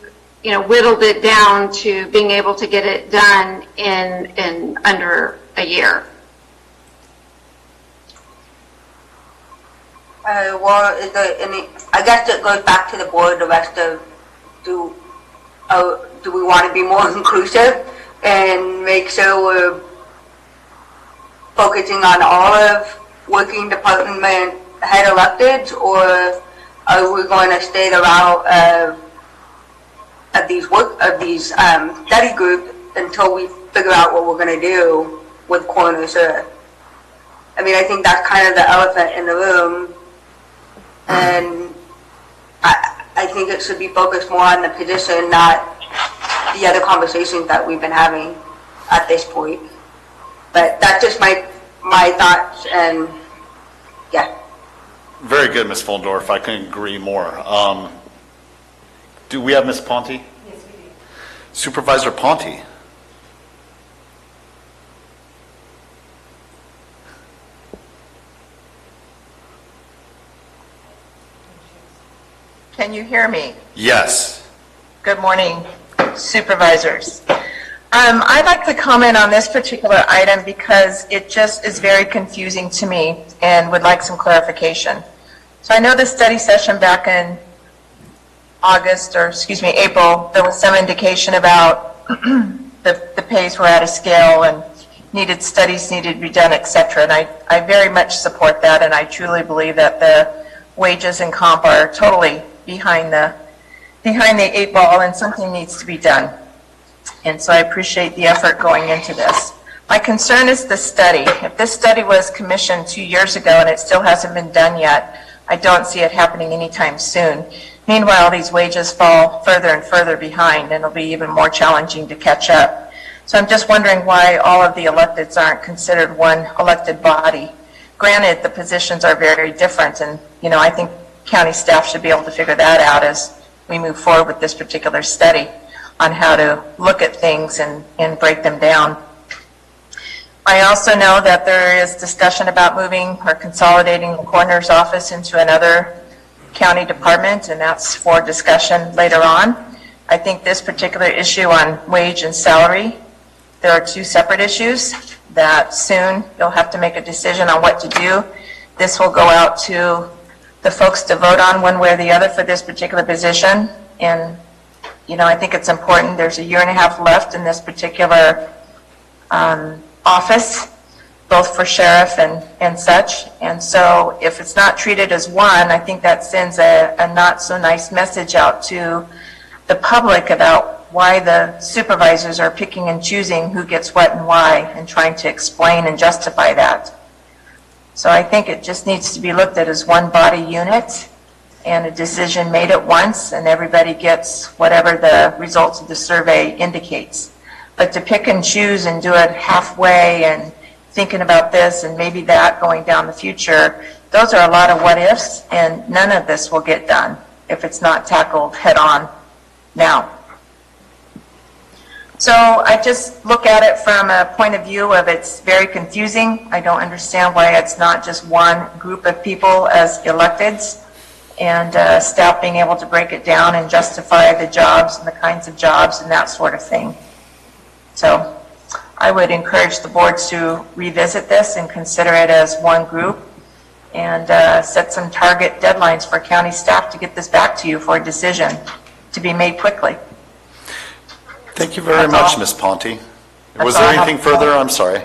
whittled it down to being able to get it done in under a year. Well, is there any, I guess it goes back to the board, the rest of, do we want to be more inclusive and make sure we're focusing on all of working department head electeds, or are we going to stay the route of these study groups until we figure out what we're going to do with coroner sheriff? I mean, I think that's kind of the elephant in the room, and I think it should be focused more on the position, not the other conversations that we've been having at this point. But that's just my thoughts, and yeah. Very good, Ms. Fullendorf. I couldn't agree more. Do we have Ms. Ponte? Yes, we do. Supervisor Ponte. Can you hear me? Yes. Good morning, supervisors. I'd like to comment on this particular item because it just is very confusing to me and would like some clarification. So I know the study session back in April, there was some indication about the pays were out of scale and studies needed to be done, etc. And I very much support that, and I truly believe that the wages and comp are totally behind the 8 ball, and something needs to be done. And so I appreciate the effort going into this. My concern is the study. If this study was commissioned 2 years ago and it still hasn't been done yet, I don't see it happening anytime soon. Meanwhile, these wages fall further and further behind, and it'll be even more challenging to catch up. So I'm just wondering why all of the electeds aren't considered one elected body. Granted, the positions are very different, and I think county staff should be able to figure that out as we move forward with this particular study on how to look at things and break them down. I also know that there is discussion about moving or consolidating the coroner's office into another county department, and that's for discussion later on. I think this particular issue on wage and salary, there are two separate issues that soon you'll have to make a decision on what to do. This will go out to the folks to vote on one way or the other for this particular position. And, you know, I think it's important. There's a year and a half left in this particular office, both for sheriff and such. And so if it's not treated as one, I think that sends a not so nice message out to the public about why the supervisors are picking and choosing who gets what and why, and trying to explain and justify that. So I think it just needs to be looked at as one body unit and a decision made at once, and everybody gets whatever the results of the survey indicates. But to pick and choose and do it halfway and thinking about this and maybe that going down the future, those are a lot of what ifs, and none of this will get done if it's not tackled head on now. So I just look at it from a point of view of it's very confusing. I don't understand why it's not just one group of people as electeds, and staff being able to break it down and justify the jobs and the kinds of jobs and that sort of thing. So I would encourage the boards to revisit this and consider it as one group, and set some target deadlines for county staff to get this back to you for a decision to be made quickly. Thank you very much, Ms. Ponte. Was there anything further? I'm sorry.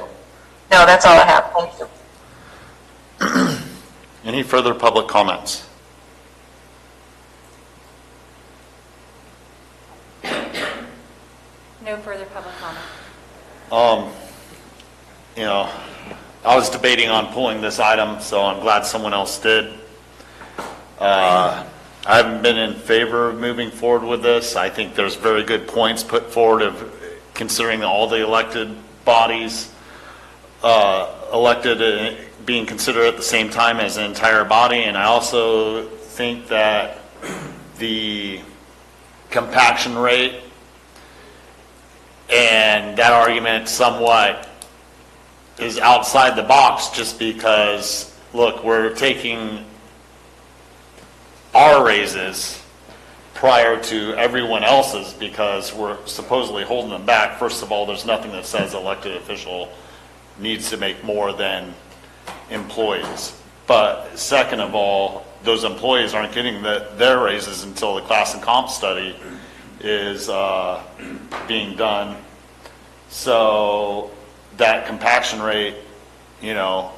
No, that's all I have. Thank you. Any further public comments? No further public comment. You know, I was debating on pulling this item, so I'm glad someone else did. I haven't been in favor of moving forward with this. I think there's very good points put forward of considering all the elected bodies elected being considered at the same time as an entire body, and I also think that the compaction rate and that argument somewhat is outside the box, just because, look, we're taking our raises prior to everyone else's because we're supposedly holding them back. First of all, there's nothing that says elected official needs to make more than employees. But second of all, those employees aren't getting their raises until the class and comp study is being done. So that compaction rate, you know,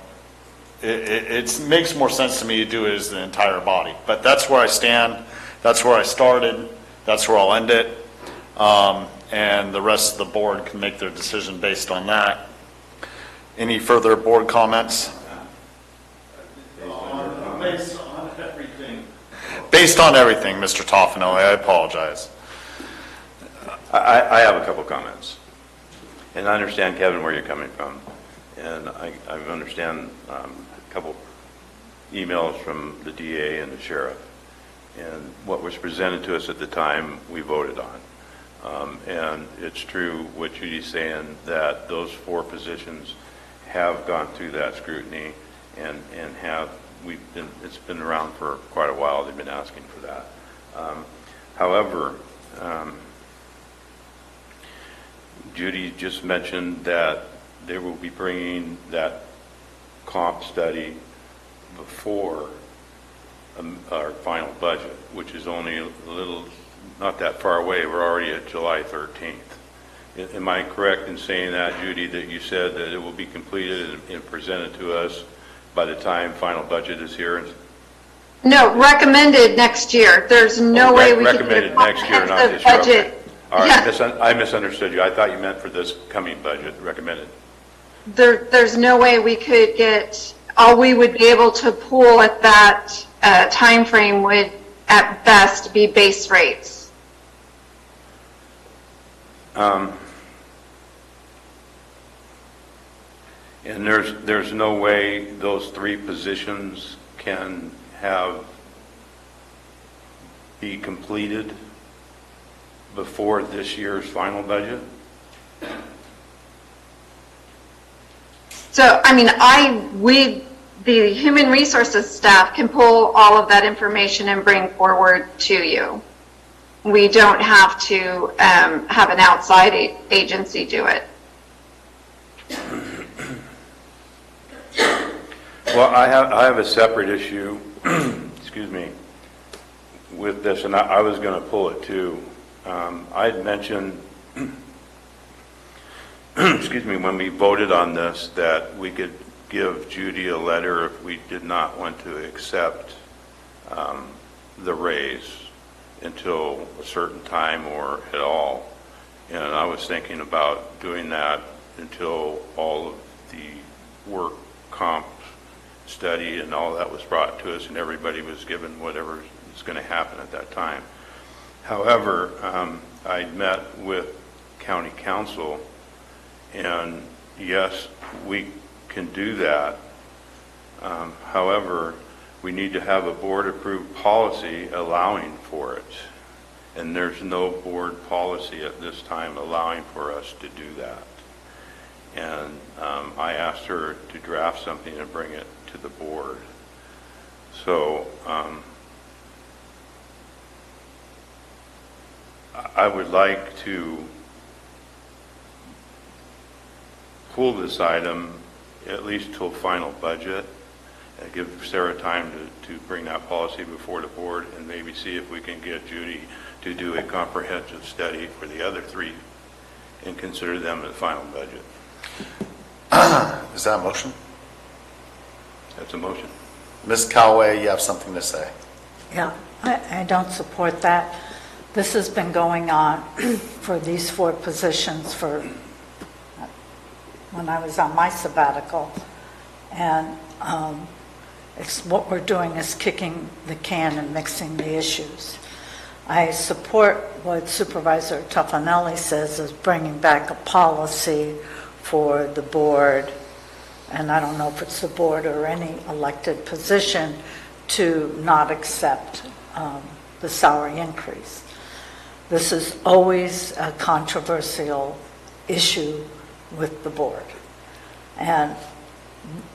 it makes more sense to me to do it as the entire body. But that's where I stand. That's where I started. That's where I'll end it. And the rest of the board can make their decision based on that. Any further board comments? Based on everything. Based on everything, Mr. Toffanelli, I apologize. I have a couple comments. And I understand, Kevin, where you're coming from. And I understand a couple emails from the DA and the sheriff. And what was presented to us at the time, we voted on. And it's true what Judy's saying, that those four positions have gone through that scrutiny and it's been around for quite a while. They've been asking for that. However, Judy just mentioned that they will be bringing that comp study before our final budget, which is only a little, not that far away. We're already at July 13th. Am I correct in saying that, Judy, that you said that it will be completed and presented to us by the time final budget is here? No, recommended next year. There's no way we could get recommended next year, not this budget. year. Okay. All right, Yeah. I misunderstood you. I thought you meant for this coming budget, recommended. There's no way we could get, all we would be able to pool at that time frame would at best be base rates. And there's no way those three positions can be completed before this year's final budget? So, I mean, the human resources staff can pull all of that information and bring forward to you. we don't have to have an outside agency do it. Well, I have a separate issue, excuse me, with this, and I was going to pull it too. I had mentioned, excuse me, when we voted on this, that we could give Judy a letter if we did not want to accept the raise until a certain time or at all. And I was thinking about doing that until all of the work comp study and all that was brought to us and everybody was given whatever is going to happen at that time. However, I met with county council, and yes, we can do that. However, we need to have a board-approved policy allowing for it. And there's no board policy at this time allowing for us to do that. And I asked her to draft something and bring it to the board. So I would like to pull this item at least till final budget and give Sarah time to bring that policy before the board and maybe see if we can get Judy to do a comprehensive study for the other three and consider them in the final budget. Is that a motion? That's a motion. Ms. Callaway, you have something to say? Yeah, I don't support that. This has been going on for these 4 positions for when I was on my sabbatical. And it's what we're doing is kicking the can and mixing the issues. I support what Supervisor Tuffanelli says is bringing back a policy for the board, and I don't know if it's the board or any elected position, to not accept the salary increase. This is always a controversial issue with the board. And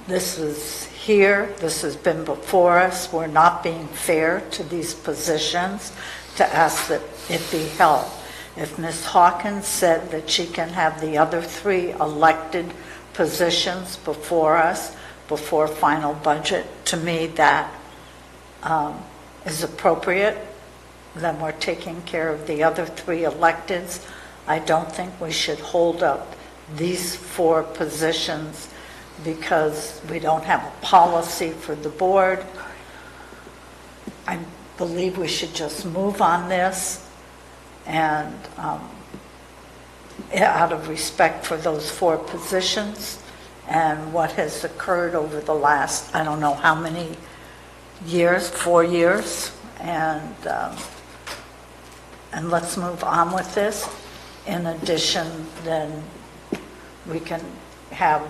this is here, this has been before us. We're not being fair to these positions to ask that it be held. If Ms. Hawkins said that she can have the other 3 elected positions before us, before final budget, to me that is appropriate. Then we're taking care of the other 3 electeds. I don't think we should hold up these 4 positions because we don't have a policy for the board. I believe we should just move on this, and out of respect for those 4 positions and what has occurred over the last, I don't know how many years, 4 years, and let's move on with this. In addition, then we can have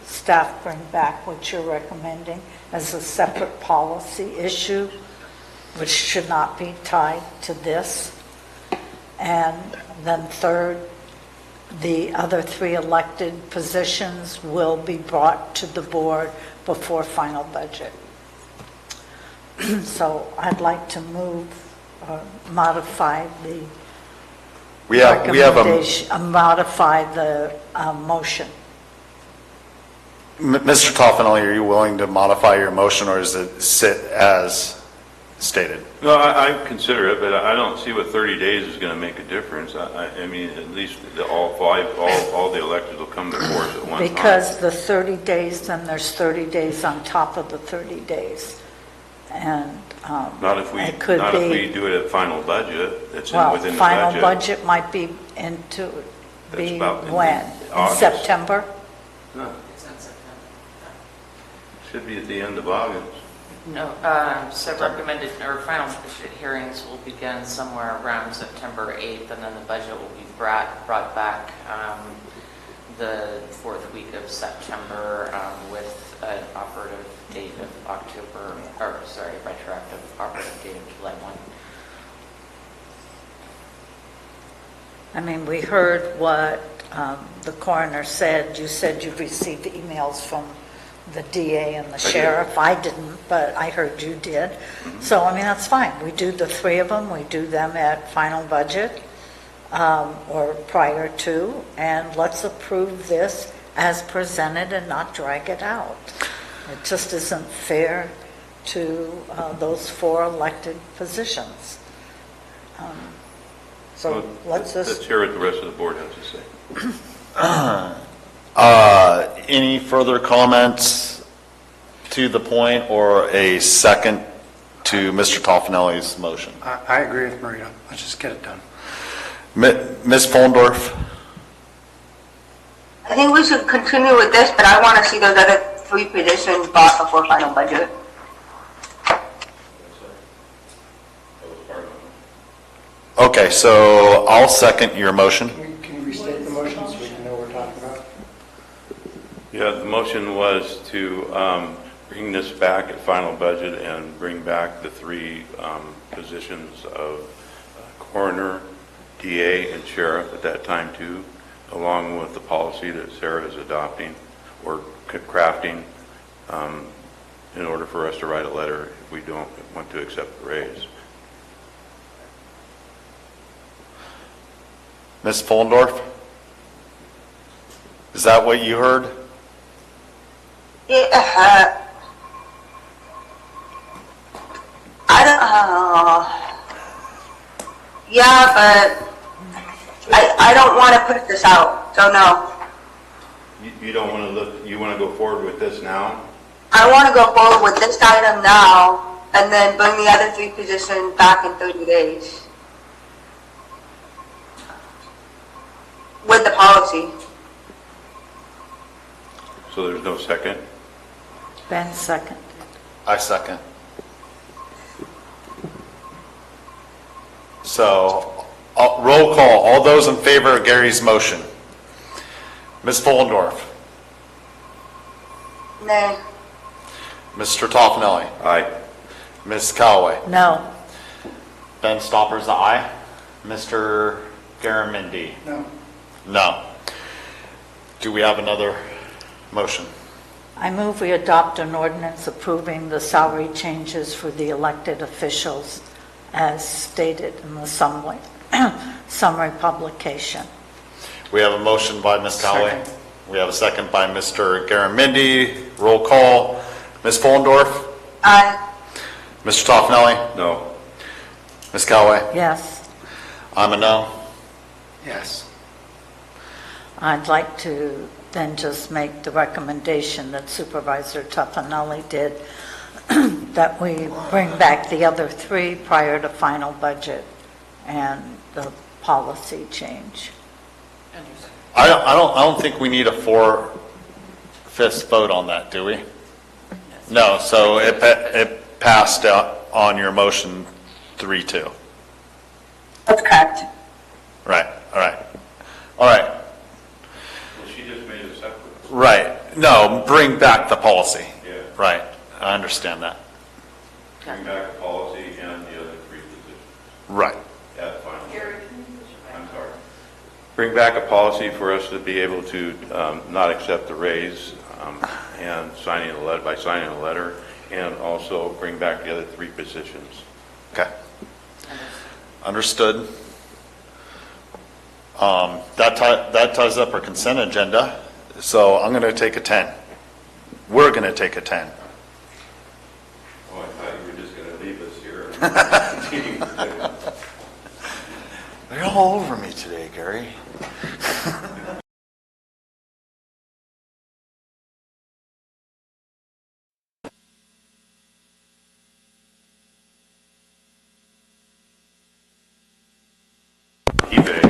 staff bring back what you're recommending as a separate policy issue, which should not be tied to this. And then third, the other 3 elected positions will be brought to the board before final budget. So I'd like to move, modify the modify the motion. Mr. Toffanelli, are you willing to modify your motion, or does it sit as stated? No, I consider it, but I don't see what 30 days is going to make a difference. I mean, at least all the electeds will come before us at one time. Because the 30 days, then there's 30 days on top of the 30 days. And not if we do it at final budget. It's within the budget. Final budget might be when? In September? No. It's in September. Should be at the end of August. No, so recommended, or final hearings will begin somewhere around September 8th, and then the budget will be brought back the 4th week of September with an operative date of retroactive operative date of July 1. I mean, we heard what the coroner said. You said you've received emails from the DA and the sheriff. I didn't, but I heard you did. So, I mean, that's fine. We do the three of them. We do them at final budget or prior to, and let's approve this as presented and not drag it out. It just isn't fair to those 4 elected positions. So let's just... Let's hear what the rest of the board has to say. Any further comments to the point or a second to Mr. Toffenelli's motion? I agree with Maria. Let's just get it done. Ms. Follendorf? I think we should continue with this, but I want to see those other 3 positions bought before final budget. Okay, so I'll second your motion. Can you restate the motion so we can know what we're talking about? Yeah, the motion was to bring this back at final budget and bring back the 3 positions of coroner, DA, and sheriff at that time too, along with the policy that Sarah is adopting or crafting in order for us to write a letter if we don't want to accept the raise. Ms. Follendorf? Is that what you heard? Yeah, I don't. Yeah, but I don't want to put this out. So no. You don't want to look. You want to go forward with this now? I want to go forward with this item now, and then bring the other 3 positions back in 30 days. With the policy. So there's no second? Ben, second. I second. So, roll call. All those in favor of Gary's motion? Ms. Follendorf? Nay. Mr. Toffenelli? Aye. Ms. Callaway? No. Ben Stopper's the aye. Mr. Garamendi? No. No. Do we have another motion? I move we adopt an ordinance approving the salary changes for the elected officials as stated in the summary publication. We have a motion by Ms. Callaway. Second. We have a second by Mr. Garamendi. Roll call. Ms. Follendorf? Aye. Mr. Toffenelli? No. Ms. Callaway? Yes. I'm a no. Yes. I'd like to then just make the recommendation that Supervisor Toffenelli did, that we bring back the other 3 prior to final budget and the policy change. I don't think we need a 4/5 vote on that, do we? No, so it passed on your motion 3-2. That's correct. Right, all right. All right, Well, she just made a separate. right. No, bring back the policy. Yeah. Right, I understand that. Bring back the policy and the other 3 positions Right. at final. I'm sorry. Bring back a policy for us to be able to not accept the raise and signing a letter, and also bring back the other 3 positions. Okay. Understood. That ties up our consent agenda, so I'm going to take a 10. We're going to take a 10. Oh, I thought you were just going to leave us here and continue to They're all over me today, Gary. eBay.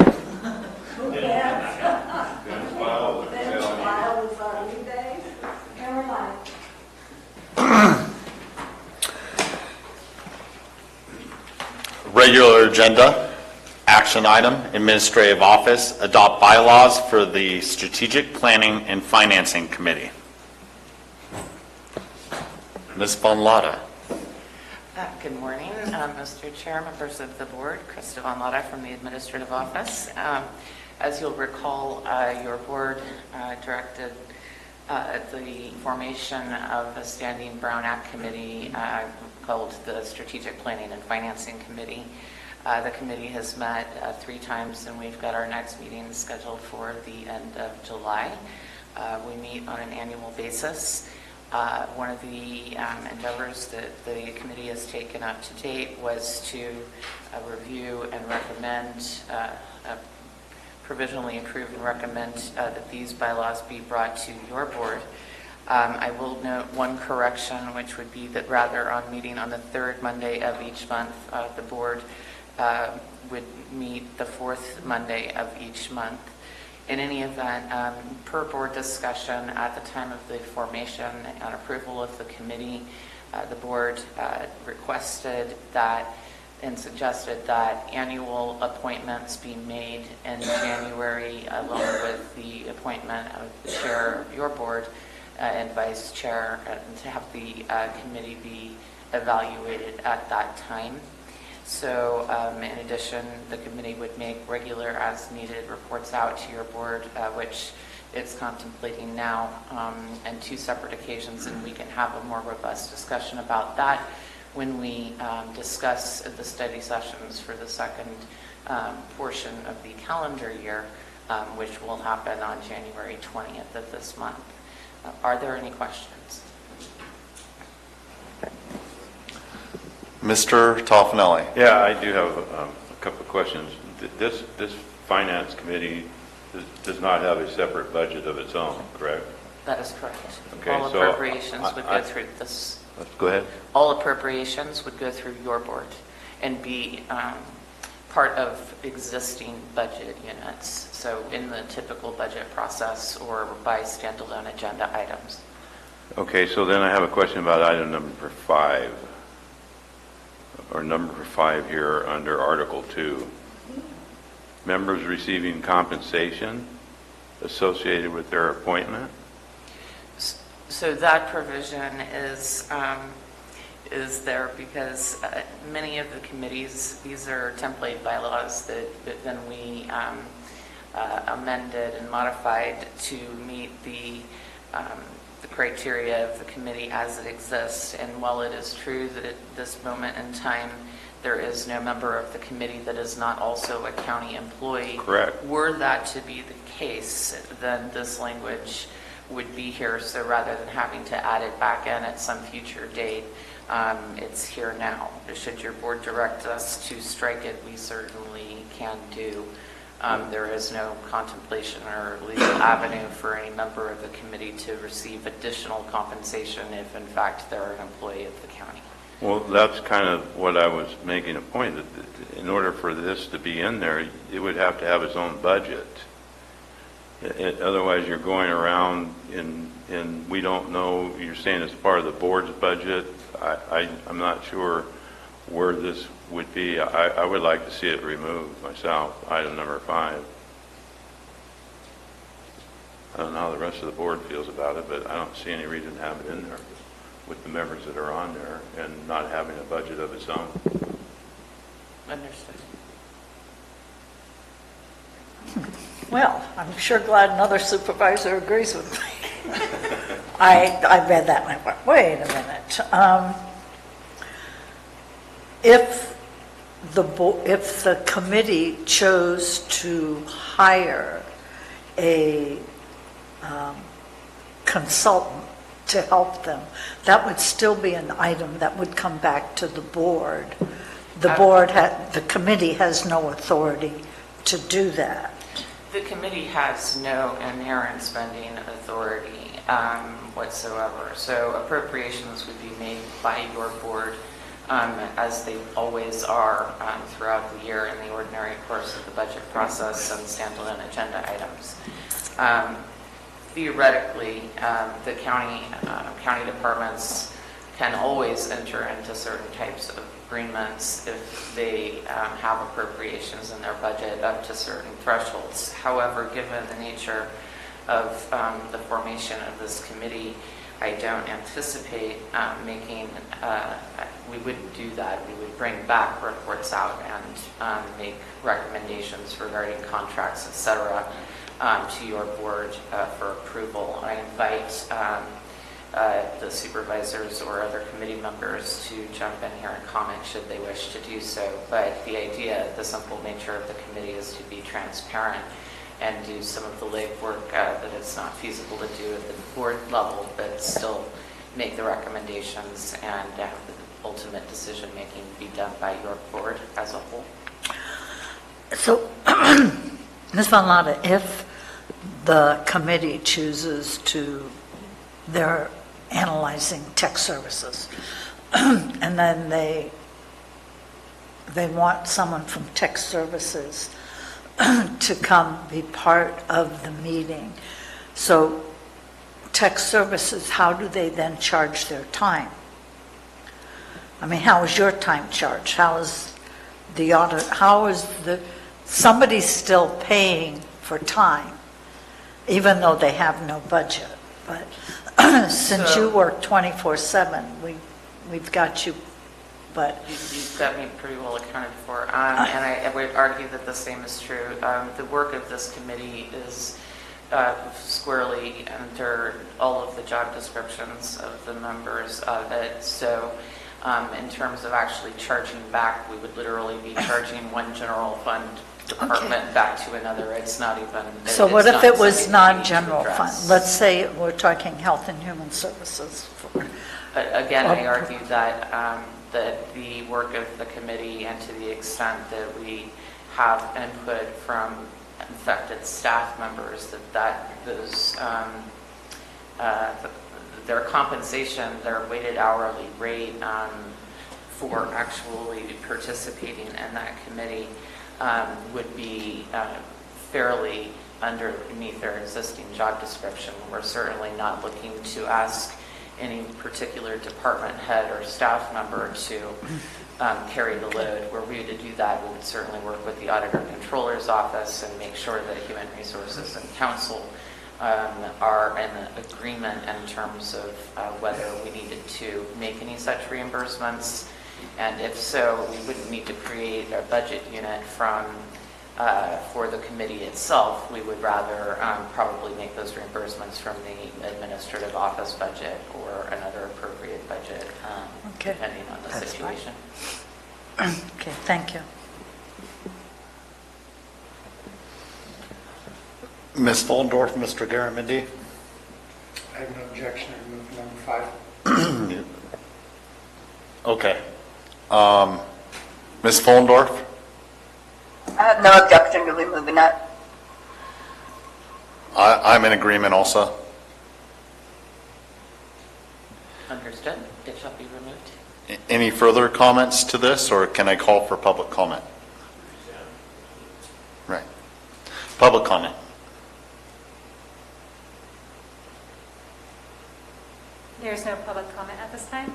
Regular agenda, action item, administrative office, adopt bylaws for the Strategic Planning and Financing Committee. Ms. Von Lotta. Good morning, Mr. Chair, members of the board. Krista Von Lotta from the Administrative Office. As you'll recall, your board directed the formation of a standing Brown Act committee called the Strategic Planning and Financing Committee. The committee has met 3 times, and we've got our next meeting scheduled for the end of July. We meet on an annual basis. One of the endeavors that the committee has taken up to date was to review and recommend, provisionally approve and recommend that these bylaws be brought to your board. I will note one correction, which would be that rather on meeting on the 3rd Monday of each month, the board would meet the 4th Monday of each month. In any event, per board discussion at the time of the formation and approval of the committee, the board requested that and suggested that annual appointments be made in January, along with the appointment of the chair of your board and vice chair, and to have the committee be evaluated at that time. So in addition, the committee would make regular as-needed reports out to your board, which it's contemplating now, and 2 separate occasions, and we can have a more robust discussion about that when we discuss the study sessions for the second portion of the calendar year, which will happen on January 20th of this month. Are there any questions? Mr. Toffenelli. Yeah, I do have a couple of questions. This finance committee does not have a separate budget of its own, correct? That is correct. Okay, All so appropriations would go through this. Go ahead. All appropriations would go through your board and be part of existing budget units. So in the typical budget process or by standalone agenda items. Okay, so then I have a question about item number 5. Or number 5 here under Article 2. Members receiving compensation associated with their appointment? So that provision is there because many of the committees, these are template bylaws that then we amended and modified to meet the criteria of the committee as it exists. And while it is true that at this moment in time there is no member of the committee that is not also a county employee, correct, were that to be the case, then this language would be here. So rather than having to add it back in at some future date, it's here now. Should your board direct us to strike it, we certainly can do. There is no contemplation or legal avenue for any member of the committee to receive additional compensation if in fact they're an employee of the county. Well, that's kind of what I was making a point, that in order for this to be in there, it would have to have its own budget. Otherwise, you're going around and we don't know, you're saying it's part of the board's budget. I'm not sure where this would be. I would like to see it removed myself, item number 5. I don't know how the rest of the board feels about it, but I don't see any reason to have it in there with the members that are on there and not having a budget of its own. Understood. Well, I'm sure glad another supervisor agrees with me. I read that and I went, wait a minute. If the committee chose to hire a consultant to help them, that would still be an item that would come back to the board. The committee has no authority to do that. The committee has no inherent spending authority whatsoever. So appropriations would be made by your board, as they always are throughout the year in the ordinary course of the budget process and standalone agenda items. Theoretically, the county departments can always enter into certain types of agreements if they have appropriations in their budget up to certain thresholds. However, given the nature of the formation of this committee, I don't anticipate we wouldn't do that. We would bring back reports out and make recommendations regarding contracts, etc. to your board for approval. I invite the supervisors or other committee members to jump in here and comment should they wish to do so. But the idea, the simple nature of the committee is to be transparent and do some of the legwork that it's not feasible to do at the board level, but still make the recommendations and have the ultimate decision-making be done by your board as a whole. So, Ms. Van Lotte, if the committee chooses to, they're analyzing tech services, and then they want someone from tech services to come be part of the meeting. So tech services, how do they then charge their time? I mean, how is your time charged? How is the audit, how is somebody's still paying for time, even though they have no budget. But since you work 24/7, we've got you, but... You've got me pretty well accounted for. And I would argue that the same is true. The work of this committee is squarely under all of the job descriptions of the members of it. So in terms of actually charging back, we would literally be charging one general fund department back to another. It's not even... So what if it was non-general fund? Let's say we're talking Health and Human Services. Again, I argue that that the work of the committee, and to the extent that we have input from infected staff members, their compensation, their weighted hourly rate for actually participating in that committee would be fairly underneath their existing job description. We're certainly not looking to ask any particular department head or staff member to carry the load. Were we to do that, we would certainly work with the Auditor Controller's Office and make sure that Human Resources and Council are in agreement in terms of whether we needed to make any such reimbursements. And if so, we wouldn't need to create a budget unit for the committee itself. We would rather probably make those reimbursements from the administrative office budget or another appropriate budget, depending on the situation. Okay, thank you. Ms. Fullendorf, Mr. Garamendi. I have no objection to remove number 5. Okay. Ms. Fullendorf? I have no objection to removing that. I'm in agreement also. Understood. It shall be removed. Any further comments to this, or can I call for public comment? Right. Public comment. There's no public comment at this time.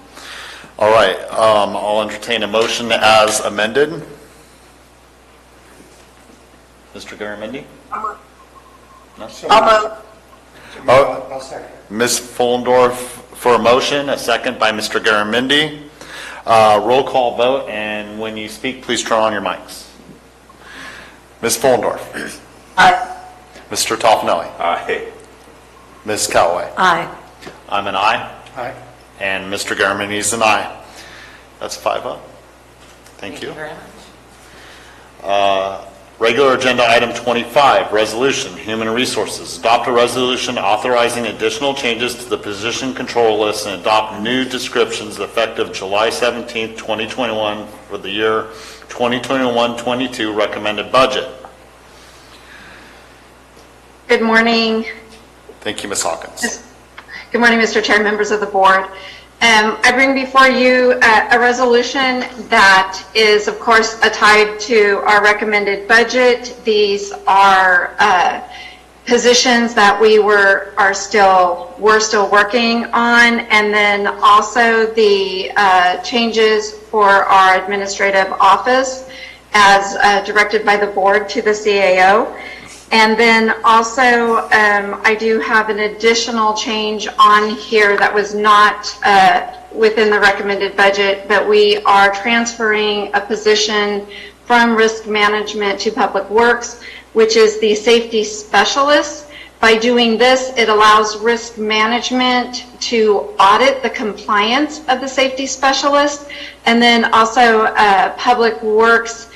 All right. I'll entertain a motion as amended. Mr. Garamendi? No? I'll second. Ms. Fullendorf for a motion, a second by Mr. Garamendi. Roll call vote, and when you speak, please turn on your mics. Ms. Fullendorf? Aye. Mr. Toffenelli? Aye. Ms. Callaway? Aye. I'm an aye. Aye. And Mr. Garamendi is an aye. That's 5-0. Thank you. Very much. Regular agenda item 25, resolution, human resources. Adopt a resolution authorizing additional changes to the position control list and adopt new descriptions effective July 17th, 2021 for the year 2021-22 recommended budget. Good morning. Thank you, Ms. Hawkins. Good morning, Mr. Chair, members of the board. I bring before you a resolution that is, of course, tied to our recommended budget. These are positions that we're still working on, and then also the changes for our administrative office as directed by the board to the CAO. And then also, I do have an additional change on here that was not within the recommended budget, but we are transferring a position from risk management to public works. which is the safety specialist. By doing this, it allows risk management to audit the compliance of the safety specialist. And then also Public Works,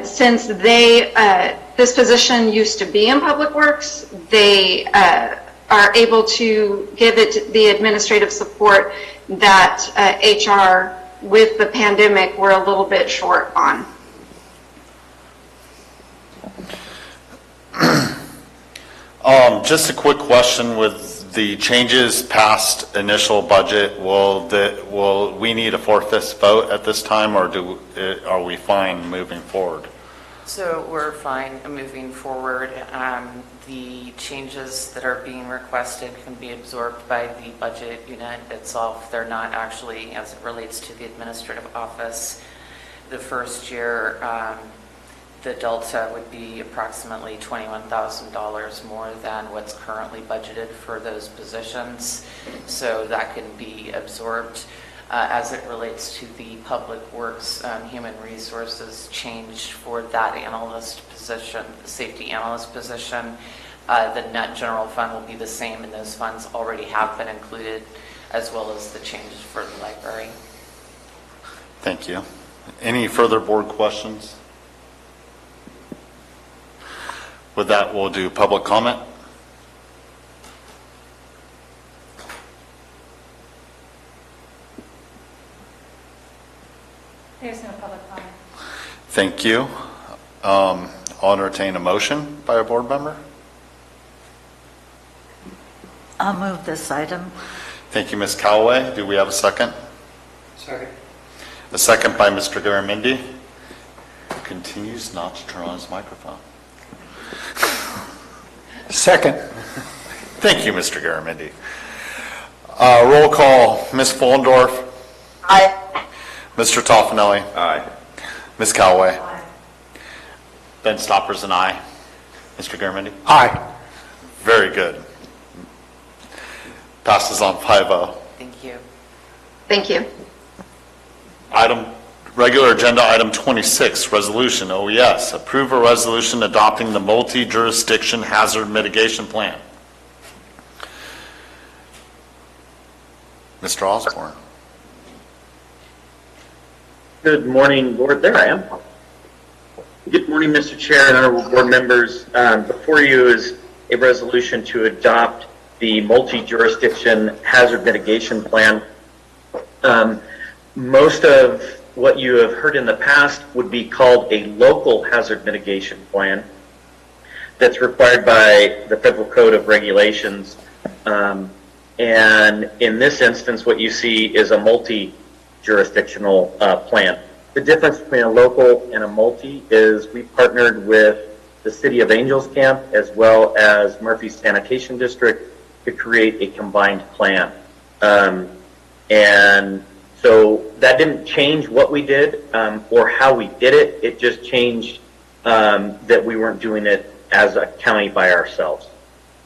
since this position used to be in Public Works, they are able to give it the administrative support that HR with the pandemic were a little bit short on. Just a quick question: with the changes past initial budget, will we need a 4/5 vote at this time, or are we fine moving forward? So we're fine moving forward. The changes that are being requested can be absorbed by the budget unit itself. They're not actually, as it relates to the administrative office. The first year, the delta would be approximately $21,000 more than what's currently budgeted for those positions. So that can be absorbed. As it relates to the Public Works Human Resources change for that analyst position, the safety analyst position, the net general fund will be the same, and those funds already have been included, as well as the changes for the library. Thank you. Any further board questions? With that, we'll do public comment. There's no public comment. Thank you. I'll entertain a motion by a board member. I'll move this item. Thank you, Ms. Callaway. Do we have a second? Second. A second by Mr. Garamendi. Continues not to turn on his microphone. Second. Thank you, Mr. Garamendi. Roll call. Ms. Fullendorf. Aye. Mr. Toffanelli. Aye. Ms. Callaway. Aye. Ben Stoppers and I. Mr. Garamendi. Aye. Very good. Passes on 5-0. Thank you. Thank you. Regular agenda item 26, resolution, OES. Approve a resolution adopting the multi-jurisdiction hazard mitigation plan. Mr. Osborne. Good morning, Board. There I am. Good morning, Mr. Chair and honorable board members. Before you is a resolution to adopt the multi-jurisdiction hazard mitigation plan. Most of what you have heard in the past would be called a local hazard mitigation plan that's required by the Federal Code of Regulations. And in this instance, what you see is a multi-jurisdictional plan. The difference between a local and a multi is we partnered with the City of Angels Camp as well as Murphy Sanitation District to create a combined plan. And so that didn't change what we did or how we did it. It just changed that we weren't doing it as a county by ourselves.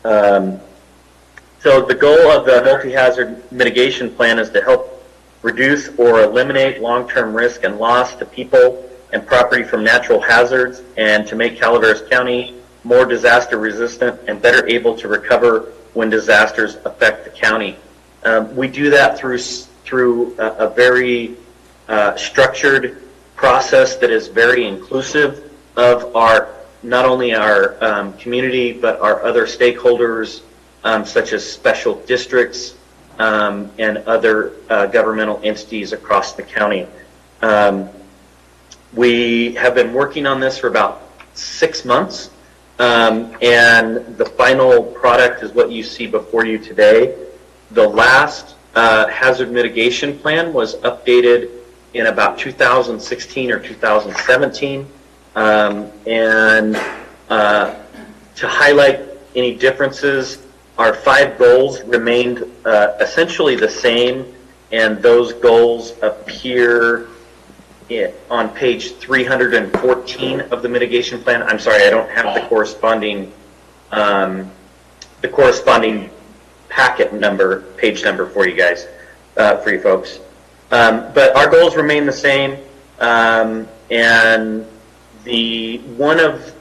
So the goal of the multi-hazard mitigation plan is to help reduce or eliminate long-term risk and loss to people and property from natural hazards, and to make Calaveras County more disaster resistant and better able to recover when disasters affect the county. We do that through a very structured process that is very inclusive of not only our community, but our other stakeholders, such as special districts and other governmental entities across the county. We have been working on this for about 6 months, and the final product is what you see before you today. The last hazard mitigation plan was updated in about 2016 or 2017, and to highlight any differences, our 5 goals remained essentially the same, and those goals appear on page 314 of the mitigation plan. I'm sorry, I don't have the corresponding packet number, page number for you guys, for you folks. But our goals remain the same, and one of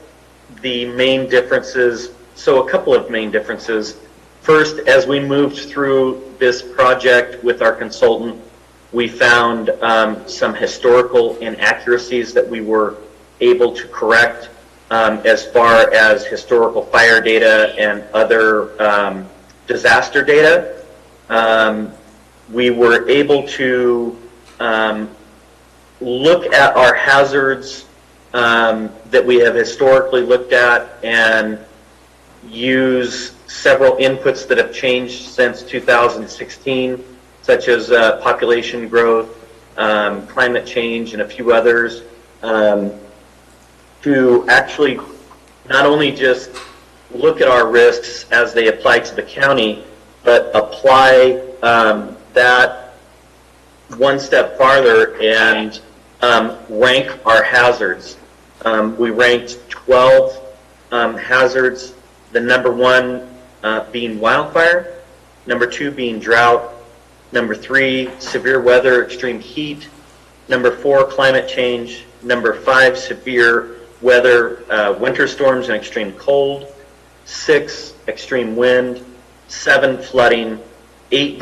the main differences, so a couple of main differences. First, as we moved through this project with our consultant, we found some historical inaccuracies that we were able to correct as far as historical fire data and other disaster data. We were able to look at our hazards that we have historically looked at and use several inputs that have changed since 2016, such as population growth, climate change, and a few others, to actually not only just look at our risks as they apply to the county, but apply that one step farther and rank our hazards. We ranked 12 hazards, the number 1 being wildfire, number 2 being drought, number 3 severe weather, extreme heat, number 4 climate change, number 5 severe weather, winter storms and extreme cold, 6 extreme wind, 7 flooding, 8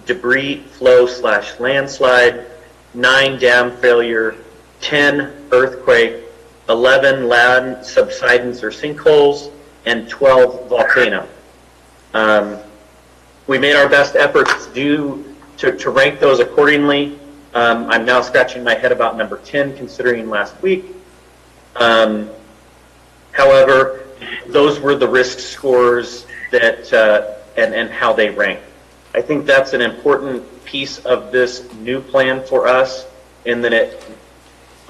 debris flow / landslide, 9 dam failure, 10 earthquake, 11 land subsidence or sinkholes, and 12 volcano. We made our best efforts to rank those accordingly. I'm now scratching my head about number 10, considering last week. However, those were the risk scores that and how they rank. I think that's an important piece of this new plan for us, in that it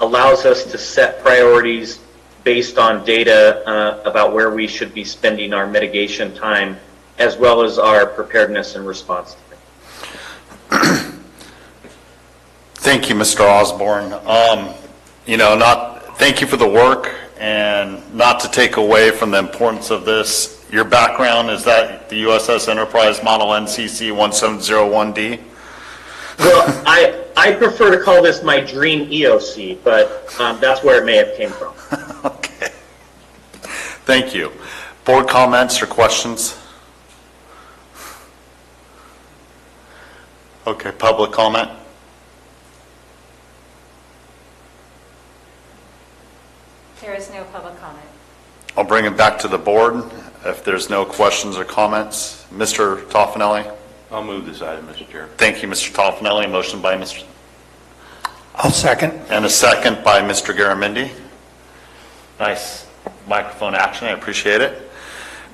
allows us to set priorities based on data about where we should be spending our mitigation time, as well as our preparedness and response time. Thank you, Mr. Osborne. Thank you for the work, and not to take away from the importance of this. Your background, is that the USS Enterprise Model NCC 1701D? Well, I prefer to call this my dream EOC, but that's where it may have came from. Okay. Thank you. Board comments or questions? Okay, public comment? There is no public comment. I'll bring it back to the board if there's no questions or comments. Mr. Toffanelli? I'll move this item, Mr. Chair. Thank you, Mr. Toffanelli. Motion by Mr. I'll second. And a second by Mr. Garamendi. Nice microphone action. I appreciate it.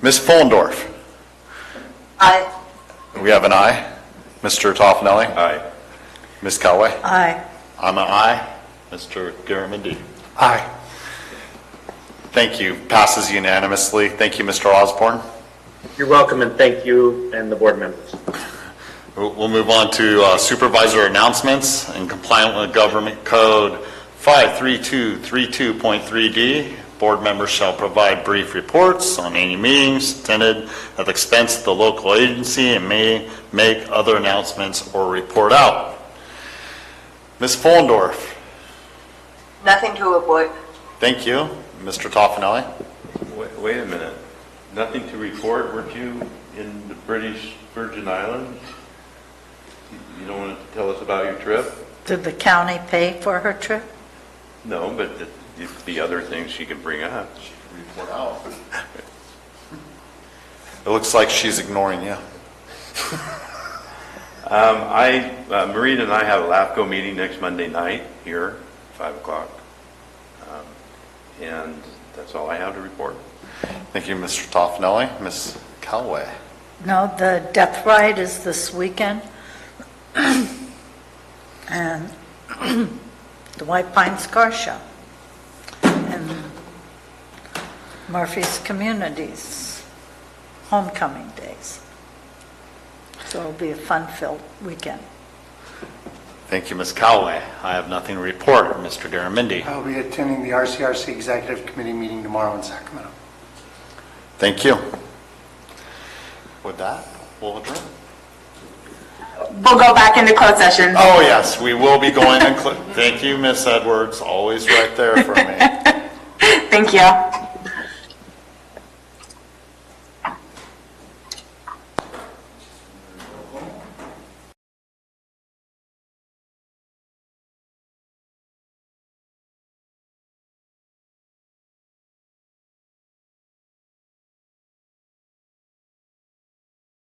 Ms. Fullendorf? Aye. We have an aye. Mr. Toffanelli? Aye. Ms. Callaway? Aye. I'm an aye. Mr. Garamendi? Aye. Thank you. Passes unanimously. Thank you, Mr. Osborne. You're welcome, and thank you and the board members. We'll move on to supervisor announcements. In compliance with Government Code 53232.3D, board members shall provide brief reports on any meetings attended at the expense of the local agency and may make other announcements or report out. Ms. Fullendorf? Nothing to report. Thank you. Mr. Toffanelli? Wait a minute. Nothing to report? Weren't you in the British Virgin Islands? You don't want to tell us about your trip? Did the county pay for her trip? No, but the other things she can bring up. Report out. It looks like she's ignoring you. Maureen and I have a LAFCO meeting next Monday night here, 5 o'clock. And that's all I have to report. Thank you, Mr. Toffanelli. Ms. Callaway? No, the death ride is this weekend. And the White Pines Car Show. And Murphy's Communities homecoming days. So it'll be a fun-filled weekend. Thank you, Ms. Callaway. I have nothing to report. Mr. Garamendi? I'll be attending the RCRC Executive Committee meeting tomorrow in Sacramento. Thank you. With that, we'll adjourn. We'll go back into closed session. Oh, yes, we will be going in. Thank you, Ms. Edwards. Always right there for me. Thank you.